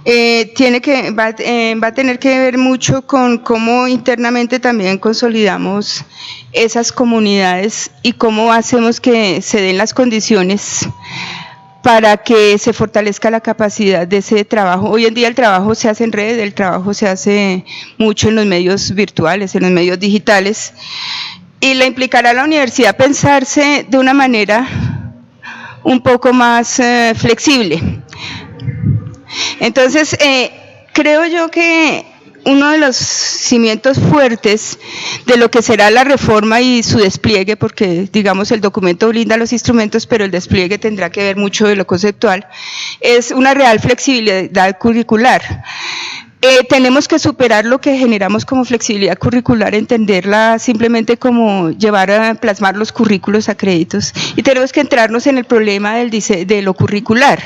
va a tener que ver mucho con cómo internamente también consolidamos esas comunidades y cómo hacemos que se den las condiciones para que se fortalezca la capacidad de ese trabajo. Hoy en día el trabajo se hace en red, el trabajo se hace mucho en los medios virtuales, en los medios digitales, y le implicará a la universidad pensarse de una manera un poco más flexible. Entonces, creo yo que uno de los cimientos fuertes de lo que será la reforma y su despliegue, porque digamos el documento brinda los instrumentos, pero el despliegue tendrá que ver mucho de lo conceptual, es una real flexibilidad curricular. tenemos que superar lo que generamos como flexibilidad curricular, entenderla simplemente como llevar a plasmar los currículos a créditos, y tenemos que entrarnos en el problema de lo curricular,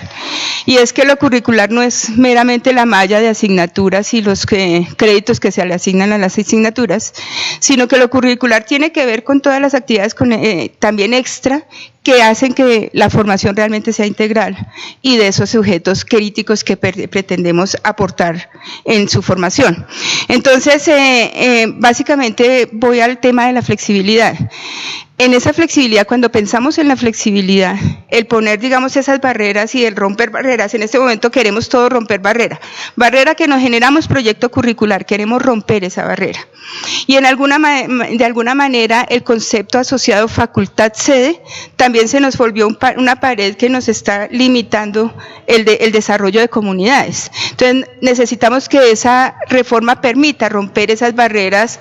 y es que lo curricular no es meramente la malla de asignaturas y los créditos que se le asignan a las asignaturas, sino que lo curricular tiene que ver con todas las actividades también extra que hacen que la formación realmente sea integral y de esos sujetos críticos que pretendemos aportar en su formación. Entonces, básicamente voy al tema de la flexibilidad. En esa flexibilidad, cuando pensamos en la flexibilidad, el poner, digamos, esas barreras y el romper barreras, en este momento queremos todos romper barrera que nos generamos proyecto curricular, queremos romper esa barrera. Y de alguna manera el concepto asociado facultad-sede también se nos volvió una pared que nos está limitando el desarrollo de comunidades. Entonces necesitamos que esa reforma permita romper esas barreras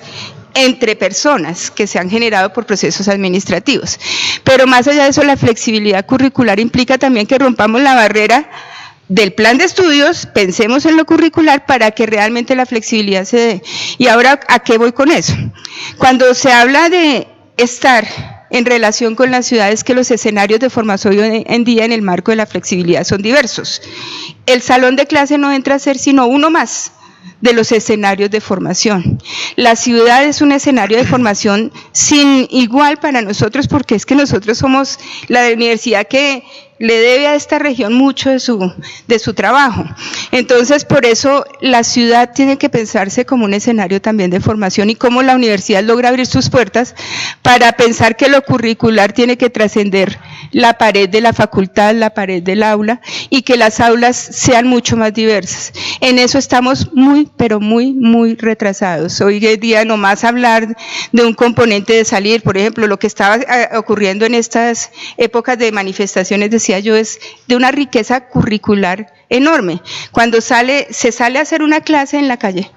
entre personas que se han generado por procesos administrativos. Pero más allá de eso, la flexibilidad curricular implica también que rompamos la barrera del plan de estudios, pensemos en lo curricular para que realmente la flexibilidad se dé. Y ahora, ¿a qué voy con eso? Cuando se habla de estar en relación con las ciudades, que los escenarios de formación hoy en día en el marco de la flexibilidad son diversos. El salón de clase no entra a ser sino uno más de los escenarios de formación. La ciudad es un escenario de formación sin igual para nosotros, porque es que nosotros somos la universidad que le debe a esta región mucho de su trabajo. Entonces, por eso la ciudad tiene que pensarse como un escenario también de formación, y cómo la universidad logra abrir sus puertas para pensar que lo curricular tiene que trascender la pared de la facultad, la pared del aula, y que las aulas sean mucho más diversas. En eso estamos muy, pero muy, muy retrasados. Hoy en día nomás hablar de un componente de salir, por ejemplo, lo que estaba ocurriendo en estas épocas de manifestaciones, decía yo, es de una riqueza curricular enorme. Cuando se sale a hacer una clase en la calle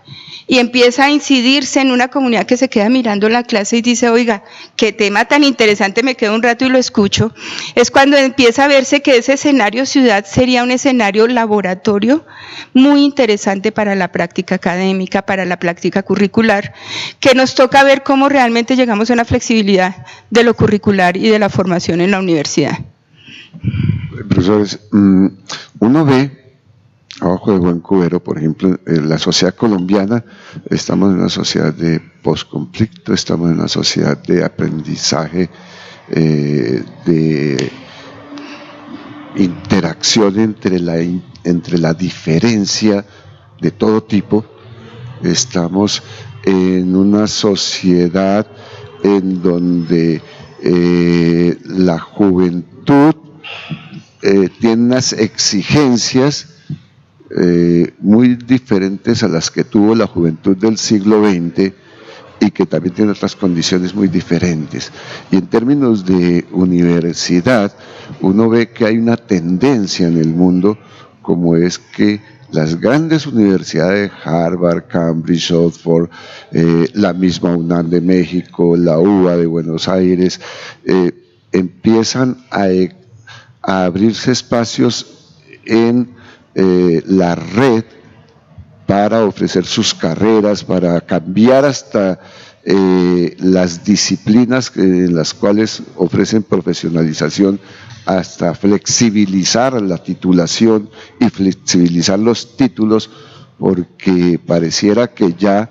y empieza a incidirse en una comunidad que se queda mirando la clase y dice, oiga, qué tema tan interesante, me quedo un rato y lo escucho, es cuando empieza a verse que ese escenario ciudad sería un escenario laboratorio muy interesante para la práctica académica, para la práctica curricular, que nos toca ver cómo realmente llegamos a una flexibilidad de lo curricular y de la formación en la universidad. Profesores, uno ve abajo de buen cubero, por ejemplo, en la sociedad colombiana, estamos en una sociedad de posconflicto, estamos en una sociedad de aprendizaje, de interacción entre la diferencia de todo tipo. Estamos en una sociedad en donde la juventud tiene unas exigencias muy diferentes a las que tuvo la juventud del siglo XX, y que también tiene otras condiciones muy diferentes. Y en términos de universidad, uno ve que hay una tendencia en el mundo, como es que las grandes universidades, Harvard, Cambridge, Oxford, la misma UNAM de México, la UBA de Buenos Aires, empiezan a abrirse espacios en la red para ofrecer sus carreras, para cambiar hasta las disciplinas en las cuales ofrecen profesionalización, hasta flexibilizar la titulación y flexibilizar los títulos, porque pareciera que ya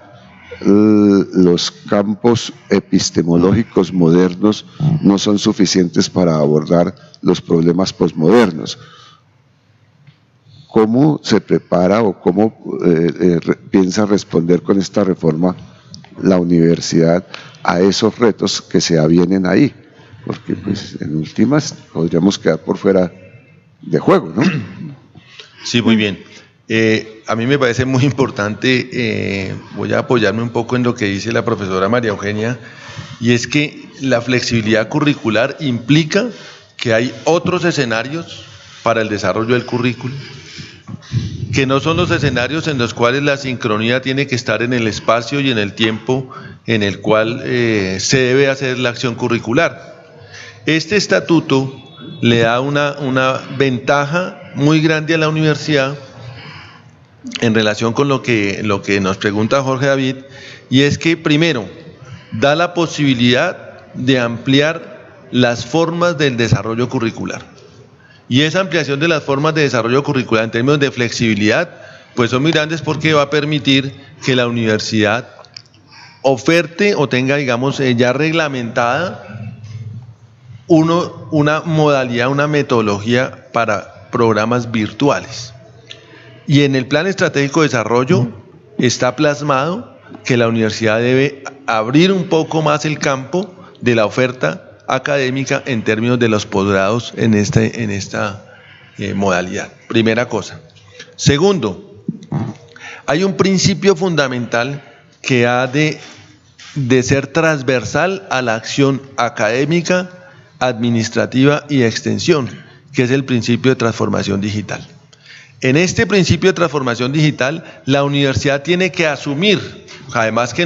los campos epistemológicos modernos no son suficientes para abordar los problemas posmodernos. ¿Cómo se prepara o cómo piensa responder con esta reforma la universidad a esos retos que se avienen ahí? Porque pues en últimas podríamos quedar por fuera de juego, ¿no? Sí, muy bien. A mí me parece muy importante, voy a apoyarme un poco en lo que dice la profesora María Eugenia, y es que la flexibilidad curricular implica que hay otros escenarios para el desarrollo del currículo, que no son los escenarios en los cuales la sincronía tiene que estar en el espacio y en el tiempo en el cual se debe hacer la acción curricular. Este estatuto le da una ventaja muy grande a la universidad, en relación con lo que nos pregunta Jorge David, y es que primero da la posibilidad de ampliar las formas del desarrollo curricular. Y esa ampliación de las formas de desarrollo curricular en términos de flexibilidad, pues son muy grandes porque va a permitir que la universidad oferte o tenga, digamos, ya reglamentada una modalidad, una metodología para programas virtuales. Y en el Plan Estratégico de Desarrollo está plasmado que la universidad debe abrir un poco más el campo de la oferta académica en términos de los posgrados en esta modalidad. Primera cosa. Segundo, hay un principio fundamental que ha de ser transversal a la acción académica, administrativa y de extensión, que es el principio de transformación digital. En este principio de transformación digital, la universidad tiene que asumir, además que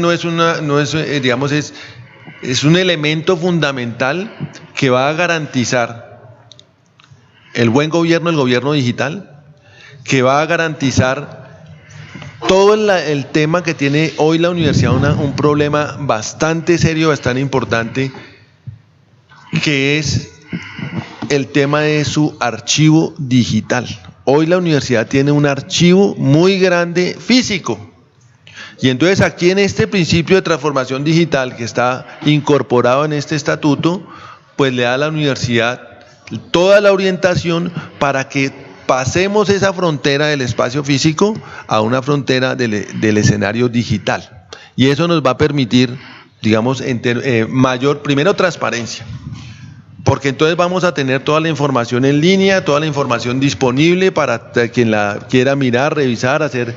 es un elemento fundamental que va a garantizar el buen gobierno, el gobierno digital, que va a garantizar todo el tema que tiene hoy la universidad, un problema bastante serio, bastante importante, que es el tema de su archivo digital. Hoy la universidad tiene un archivo muy grande físico. Y entonces aquí en este principio de transformación digital que está incorporado en este estatuto, pues le da a la universidad toda la orientación para que pasemos esa frontera del espacio físico a una frontera del escenario digital. Y eso nos va a permitir, digamos, mayor, primero, transparencia. Porque entonces vamos a tener toda la información en línea, toda la información disponible para quien la quiera mirar, revisar, hacer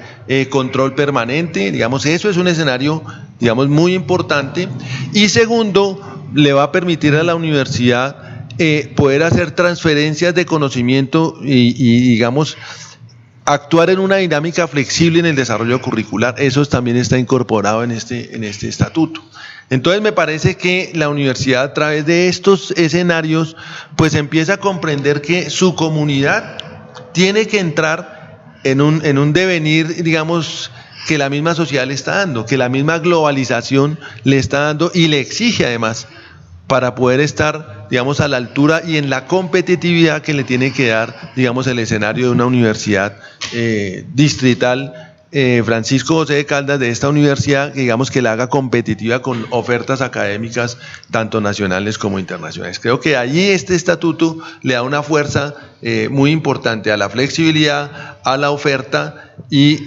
control permanente. Digamos, eso es un escenario, digamos, muy importante. Y segundo, le va a permitir a la universidad poder hacer transferencias de conocimiento y digamos, actuar en una dinámica flexible en el desarrollo curricular. Eso también está incorporado en este estatuto. Entonces me parece que la universidad, a través de estos escenarios, pues empieza a comprender que su comunidad tiene que entrar en un devenir, digamos, que la misma sociedad le está dando, que la misma globalización le está dando y le exige además, para poder estar, digamos, a la altura y en la competitividad que le tiene que dar, digamos, el escenario de una universidad distrital, Francisco José de Caldas, de esta universidad, que digamos que la haga competitiva con ofertas académicas tanto nacionales como internacionales. Creo que allí este estatuto le da una fuerza muy importante a la flexibilidad, a la oferta y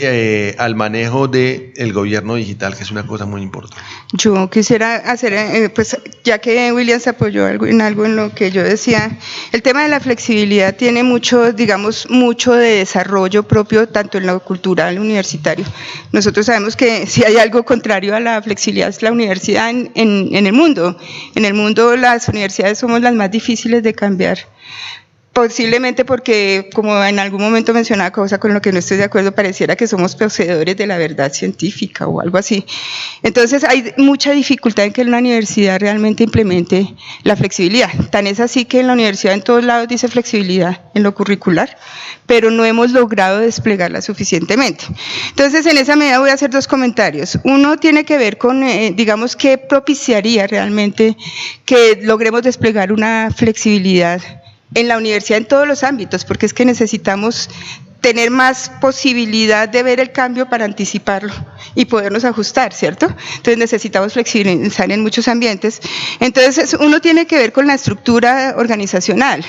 al manejo del gobierno digital, que es una cosa muy importante. Yo quisiera hacer, pues ya que William se apoyó en algo en lo que yo decía, el tema de la flexibilidad tiene mucho, digamos, mucho de desarrollo propio, tanto en lo cultural, universitario. Nosotros sabemos que si hay algo contrario a la flexibilidad es la universidad en el mundo. En el mundo las universidades somos las más difíciles de cambiar. Posiblemente porque, como en algún momento mencionaba, cosa con lo que no estoy de acuerdo, pareciera que somos poseedores de la verdad científica o algo así. Entonces hay mucha dificultad en que una universidad realmente implemente la flexibilidad. Tan es así que en la universidad en todos lados dice flexibilidad en lo curricular, pero no hemos logrado desplegarla suficientemente. Entonces en esa medida voy a hacer dos comentarios. Uno tiene que ver con, digamos, qué propiciaría realmente que logremos desplegar una flexibilidad en la universidad en todos los ámbitos, porque es que necesitamos tener más posibilidad de ver el cambio para anticiparlo y podernos ajustar, ¿cierto? Entonces necesitamos flexibilizar en muchos ambientes. Entonces uno tiene que ver con la estructura organizacional.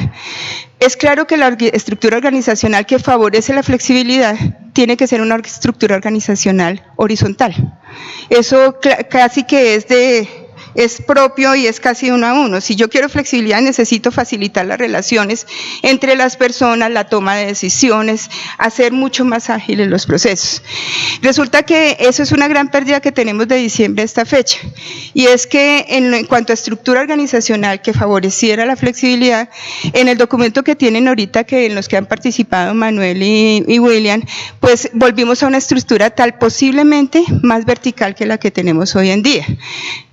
Es claro que la estructura organizacional que favorece la flexibilidad tiene que ser una estructura organizacional horizontal. Eso casi que es propio y es casi uno a uno. Si yo quiero flexibilidad, necesito facilitar las relaciones entre las personas, la toma de decisiones, hacer mucho más ágiles los procesos. Resulta que eso es una gran pérdida que tenemos de diciembre a esta fecha, y es que en cuanto a estructura organizacional que favoreciera la flexibilidad, en el documento que tienen ahorita, que en los que han participado Manuel y William, pues volvimos a una estructura tal posiblemente más vertical que la que tenemos hoy en día.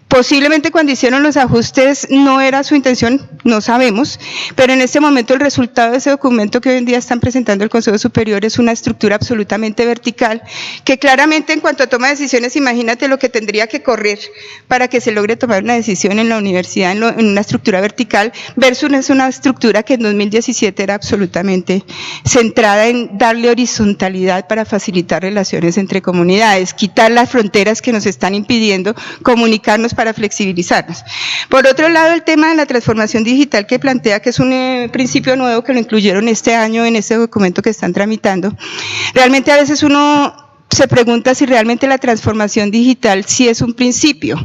Posiblemente cuando hicieron los ajustes no era su intención, no sabemos, pero en este momento el resultado de ese documento que hoy en día están presentando el Consejo Superior es una estructura absolutamente vertical, que claramente en cuanto a toma de decisiones, imagínate lo que tendría que correr para que se logre tomar una decisión en la universidad en una estructura vertical, versus una estructura que en 2017 era absolutamente centrada en darle horizontalidad para facilitar relaciones entre comunidades, quitar las fronteras que nos están impidiendo comunicarnos para flexibilizarnos. Por otro lado, el tema de la transformación digital que plantea, que es un principio nuevo que lo incluyeron este año en este documento que están tramitando, realmente a veces uno se pregunta si realmente la transformación digital sí es un principio.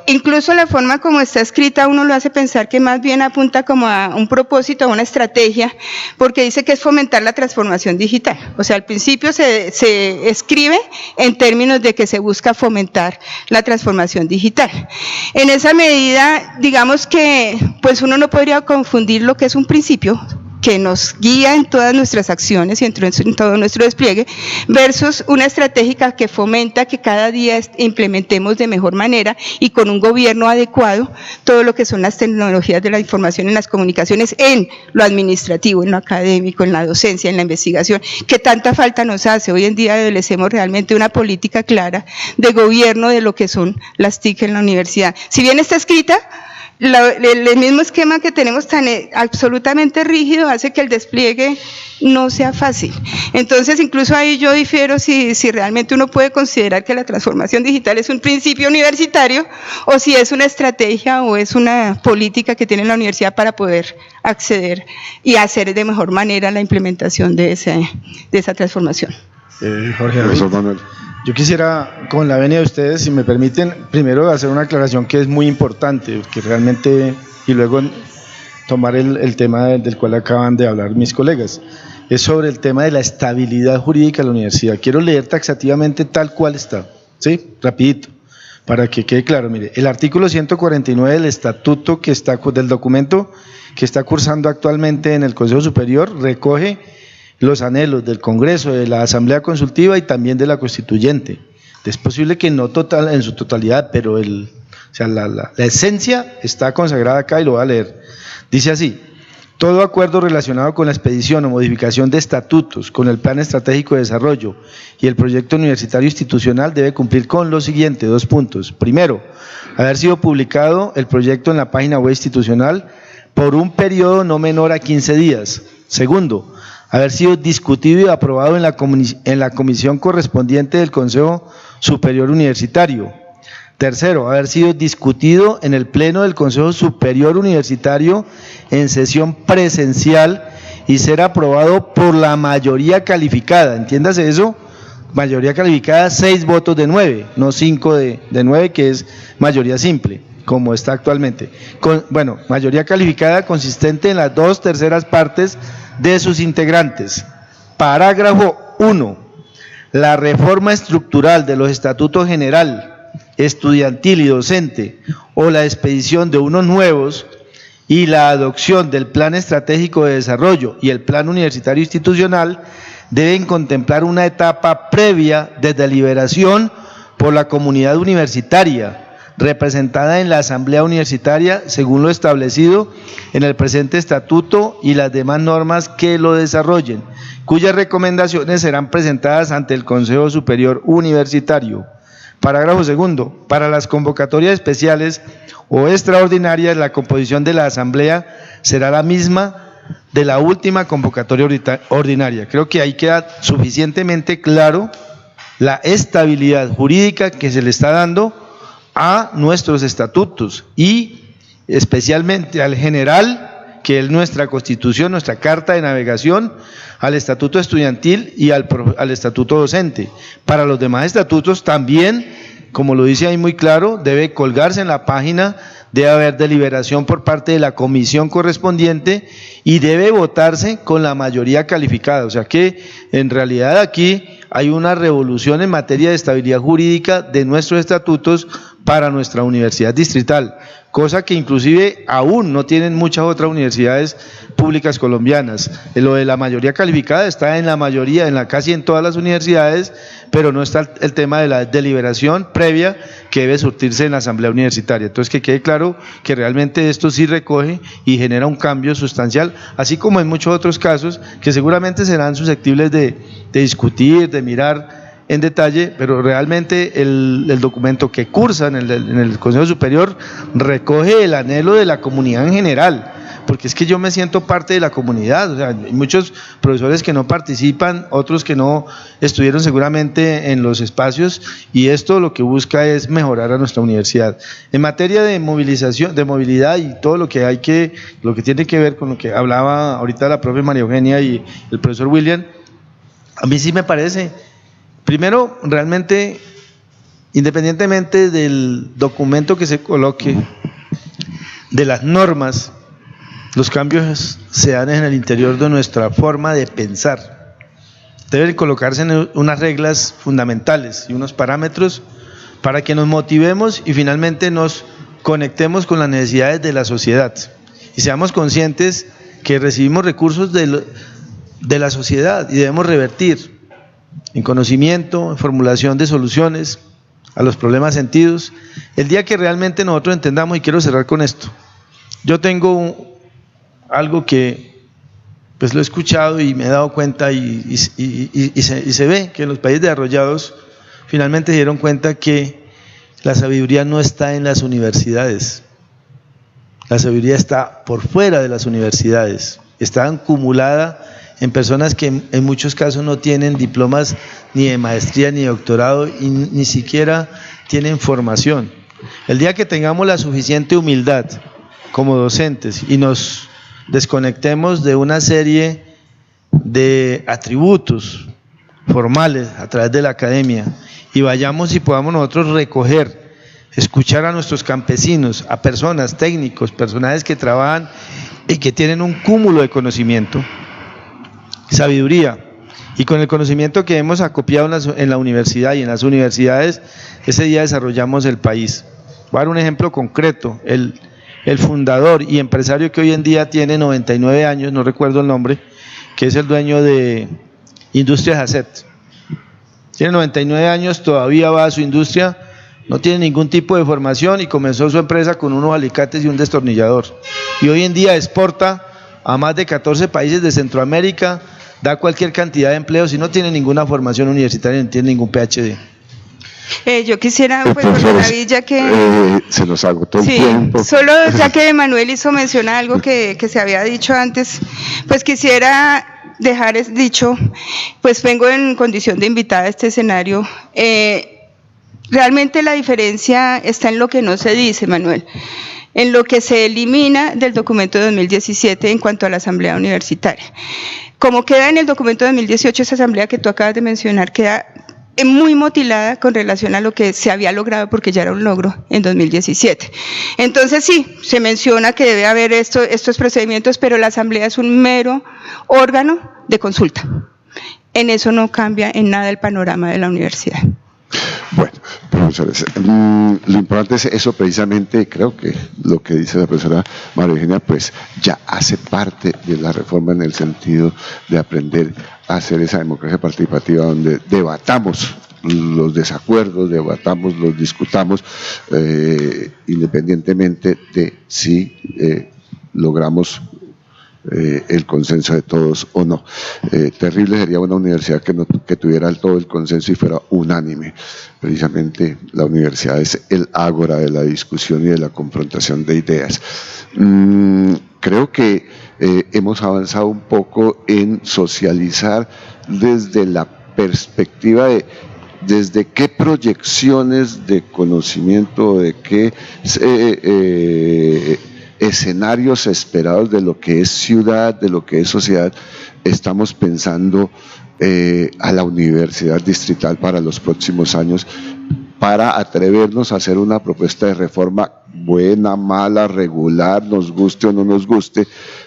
Incluso la forma como está escrita uno lo hace pensar que más bien apunta como a un propósito, a una estrategia, porque dice que es fomentar la transformación digital. O sea, al principio se escribe en términos de que se busca fomentar la transformación digital. En esa medida, digamos que pues uno no podría confundir lo que es un principio, que nos guía en todas nuestras acciones y en todo nuestro despliegue, versus una estratégica que fomenta que cada día implementemos de mejor manera y con un gobierno adecuado todo lo que son las tecnologías de la información en las comunicaciones, en lo administrativo, en lo académico, en la docencia, en la investigación, que tanta falta nos hace. Hoy en día adolecemos realmente una política clara de gobierno de lo que son las TIC en la universidad. Si bien está escrita, el mismo esquema que tenemos tan absolutamente rígido hace que el despliegue no sea fácil. Entonces, incluso ahí yo difiero si realmente uno puede considerar que la transformación digital es un principio universitario o si es una estrategia o es una política que tiene la universidad para poder acceder y hacer de mejor manera la implementación de esa transformación. Jorge David, yo quisiera, con la venia de ustedes, si me permiten, primero hacer una aclaración que es muy importante, que realmente, y luego tomar el tema del cual acaban de hablar mis colegas, es sobre el tema de la estabilidad jurídica de la universidad. Quiero leer taxativamente tal cual está, ¿sí? Rapidito, para que quede claro. Mire, el artículo 149 del estatuto del documento que está cursando actualmente en el Consejo Superior recoge los anhelos del Congreso, de la Asamblea Consultiva y también de la Constituyente. Es posible que no en su totalidad, pero la esencia está consagrada acá y lo voy a leer. Dice así: todo acuerdo relacionado con la expedición o modificación de estatutos, con el Plan Estratégico de Desarrollo y el proyecto universitario institucional debe cumplir con lo siguiente, 2 puntos. Primero, haber sido publicado el proyecto en la página web institucional por un periodo no menor a 15 días. Segundo, haber sido discutido y aprobado en la comisión correspondiente del Consejo Superior Universitario. Tercero, haber sido discutido en el Pleno del Consejo Superior Universitario en sesión presencial y ser aprobado por la mayoría calificada. ¿Entiéndase eso? Mayoría calificada, 6 votos de 9, no 5 de 9, que es mayoría simple, como está actualmente. Mayoría calificada consistente en las 2/3 partes de sus integrantes. Parágrafo 1. La reforma estructural de los estatutos general, estudiantil y docente o la expedición de unos nuevos y la adopción del Plan Estratégico de Desarrollo y el Plan Universitario Institucional deben contemplar una etapa previa de deliberación por la comunidad universitaria representada en la Asamblea Universitaria según lo establecido en el presente estatuto y las demás normas que lo desarrollen, cuyas recomendaciones serán presentadas ante el Consejo Superior Universitario. Parágrafo 2. Para las convocatorias especiales o extraordinarias, la composición de la Asamblea será la misma de la última convocatoria ordinaria. Creo que ahí queda suficientemente claro la estabilidad jurídica que se le está dando a nuestros estatutos y especialmente al general, que es nuestra Constitución, nuestra Carta de Navegación, al Estatuto Estudiantil y al Estatuto Docente. Para los demás estatutos también, como lo dice ahí muy claro, debe colgarse en la página, debe haber deliberación por parte de la comisión correspondiente y debe votarse con la mayoría calificada. O sea que en realidad aquí hay una revolución en materia de estabilidad jurídica de nuestros estatutos para nuestra universidad distrital. cosa que inclusive aún no tienen muchas otras universidades públicas colombianas. Lo de la mayoría calificada está en la mayoría, casi en todas las universidades, pero no está el tema de la deliberación previa que debe surtirse en la asamblea universitaria. Entonces, que quede claro que realmente esto sí recoge y genera un cambio sustancial, así como en muchos otros casos que seguramente serán susceptibles de discutir, de mirar en detalle, pero realmente el documento que cursa en el Consejo Superior recoge el anhelo de la comunidad en general, porque es que yo me siento parte de la comunidad. O sea, hay muchos profesores que no participan, otros que no estuvieron seguramente en los espacios, y esto lo que busca es mejorar a nuestra universidad. En materia de movilización, de movilidad y todo lo que tiene que ver con lo que hablaba ahorita la profe María Eugenia y el profesor William, a mí sí me parece, primero, realmente, independientemente del documento que se coloque, de las normas, los cambios se dan en el interior de nuestra forma de pensar. Deben colocarse en unas reglas fundamentales y unos parámetros para que nos motivemos y finalmente nos conectemos con las necesidades de la sociedad y seamos conscientes que recibimos recursos de la sociedad y debemos revertir en conocimiento, en formulación de soluciones a los problemas sentidos. El día que realmente nosotros entendamos, y quiero cerrar con esto, yo tengo algo que pues lo he escuchado y me he dado cuenta y se ve que en los países desarrollados finalmente se dieron cuenta que la sabiduría no está en las universidades, la sabiduría está por fuera de las universidades, está acumulada en personas que en muchos casos no tienen diplomas ni de maestría ni de doctorado y ni siquiera tienen formación. El día que tengamos la suficiente humildad como docentes y nos desconectemos de una serie de atributos formales a través de la academia y vayamos y podamos nosotros recoger, escuchar a nuestros campesinos, a personas, técnicos, personajes que trabajan y que tienen un cúmulo de conocimiento, sabiduría, y con el conocimiento que hemos acopiado en la universidad y en las universidades, ese día desarrollamos el país. Voy a dar un ejemplo concreto. El fundador y empresario que hoy en día tiene 99 años, no recuerdo el nombre, que es el dueño de Industrias Hacet. Tiene 99 años, todavía va a su industria, no tiene ningún tipo de formación y comenzó su empresa con unos alicates y un destornillador. Y hoy en día exporta a más de 14 países de Centroamérica, da cualquier cantidad de empleos y no tiene ninguna formación universitaria, ni tiene ningún PhD. Yo quisiera, pues, Jorge David, ya que se nos agotó el tiempo. Solo ya que Manuel hizo mención a algo que se había dicho antes, pues quisiera dejar dicho, pues vengo en condición de invitada a este escenario. Realmente la diferencia está en lo que no se dice, Manuel, en lo que se elimina del documento de 2017 en cuanto a la asamblea universitaria. Como queda en el documento de 2018, esa asamblea que tú acabas de mencionar queda muy mutilada con relación a lo que se había logrado, porque ya era un logro en 2017. Entonces sí, se menciona que debe haber estos procedimientos, pero la asamblea es un mero órgano de consulta. En eso no cambia en nada el panorama de la universidad. Bueno, profesores, lo importante es eso precisamente. Creo que lo que dice la profesora María Eugenia pues ya hace parte de la reforma, en el sentido de aprender a hacer esa democracia participativa donde debatamos los desacuerdos, los discutamos, independientemente de si logramos el consenso de todos o no. Terrible sería una universidad que tuviera todo el consenso y fuera unánime. Precisamente la universidad es el ágora de la discusión y de la confrontación de ideas. Creo que hemos avanzado un poco en socializar desde la perspectiva de desde qué proyecciones de conocimiento, de qué escenarios esperados de lo que es ciudad, de lo que es sociedad, estamos pensando a la universidad distrital para los próximos años, para atrevernos a hacer una propuesta de reforma buena, mala, regular, nos guste o no nos guste,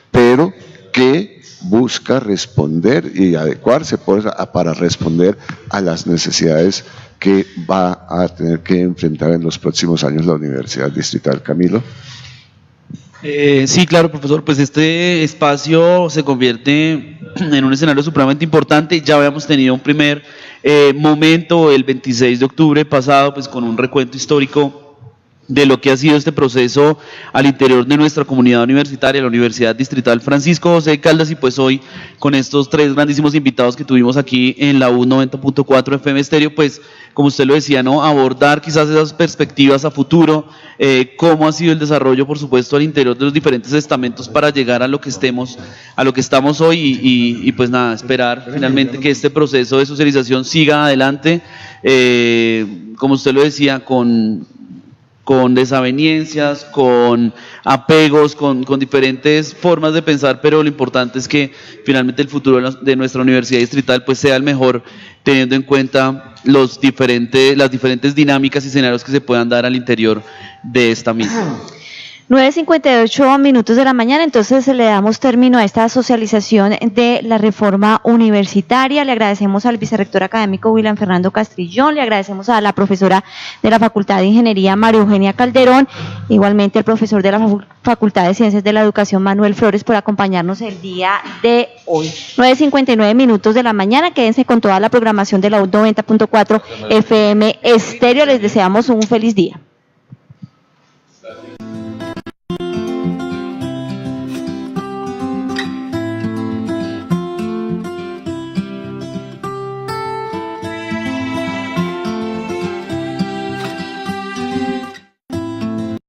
pero que busca responder y adecuarse para responder a las necesidades que va a tener que enfrentar en los próximos años la Universidad Distrital. Camilo. Sí, claro, profesor, pues este espacio se convierte en un escenario supremamente importante. Ya habíamos tenido un primer momento el 26 de octubre pasado, pues con un recuento histórico de lo que ha sido este proceso al interior de nuestra comunidad universitaria, la Universidad Distrital Francisco José de Caldas, y pues hoy con estos tres grandísimos invitados que tuvimos aquí en la U 90.4 FM Estéreo, pues como usted lo decía, ¿no? Abordar quizás esas perspectivas a futuro, cómo ha sido el desarrollo, por supuesto, al interior de los diferentes estamentos para llegar a lo que estamos hoy y pues nada, esperar finalmente que este proceso de socialización siga adelante, como usted lo decía, con desavenencias, con apegos, con diferentes formas de pensar, pero lo importante es que finalmente el futuro de nuestra universidad distrital pues sea el mejor, teniendo en cuenta las diferentes dinámicas y escenarios que se puedan dar al interior de esta misma. 9:58 minutos de la mañana, entonces le damos término a esta socialización de la reforma universitaria. Le agradecemos al vicerrector académico William Fernando Castrillón, le agradecemos a la profesora de la Facultad de Ingeniería María Eugenia Calderón, igualmente al profesor de la Facultad de Ciencias de la Educación Manuel Flores por acompañarnos el día de hoy. 9:59 minutos de la mañana, quédense con toda la programación de la U 90.4 FM Estéreo, les deseamos un feliz día.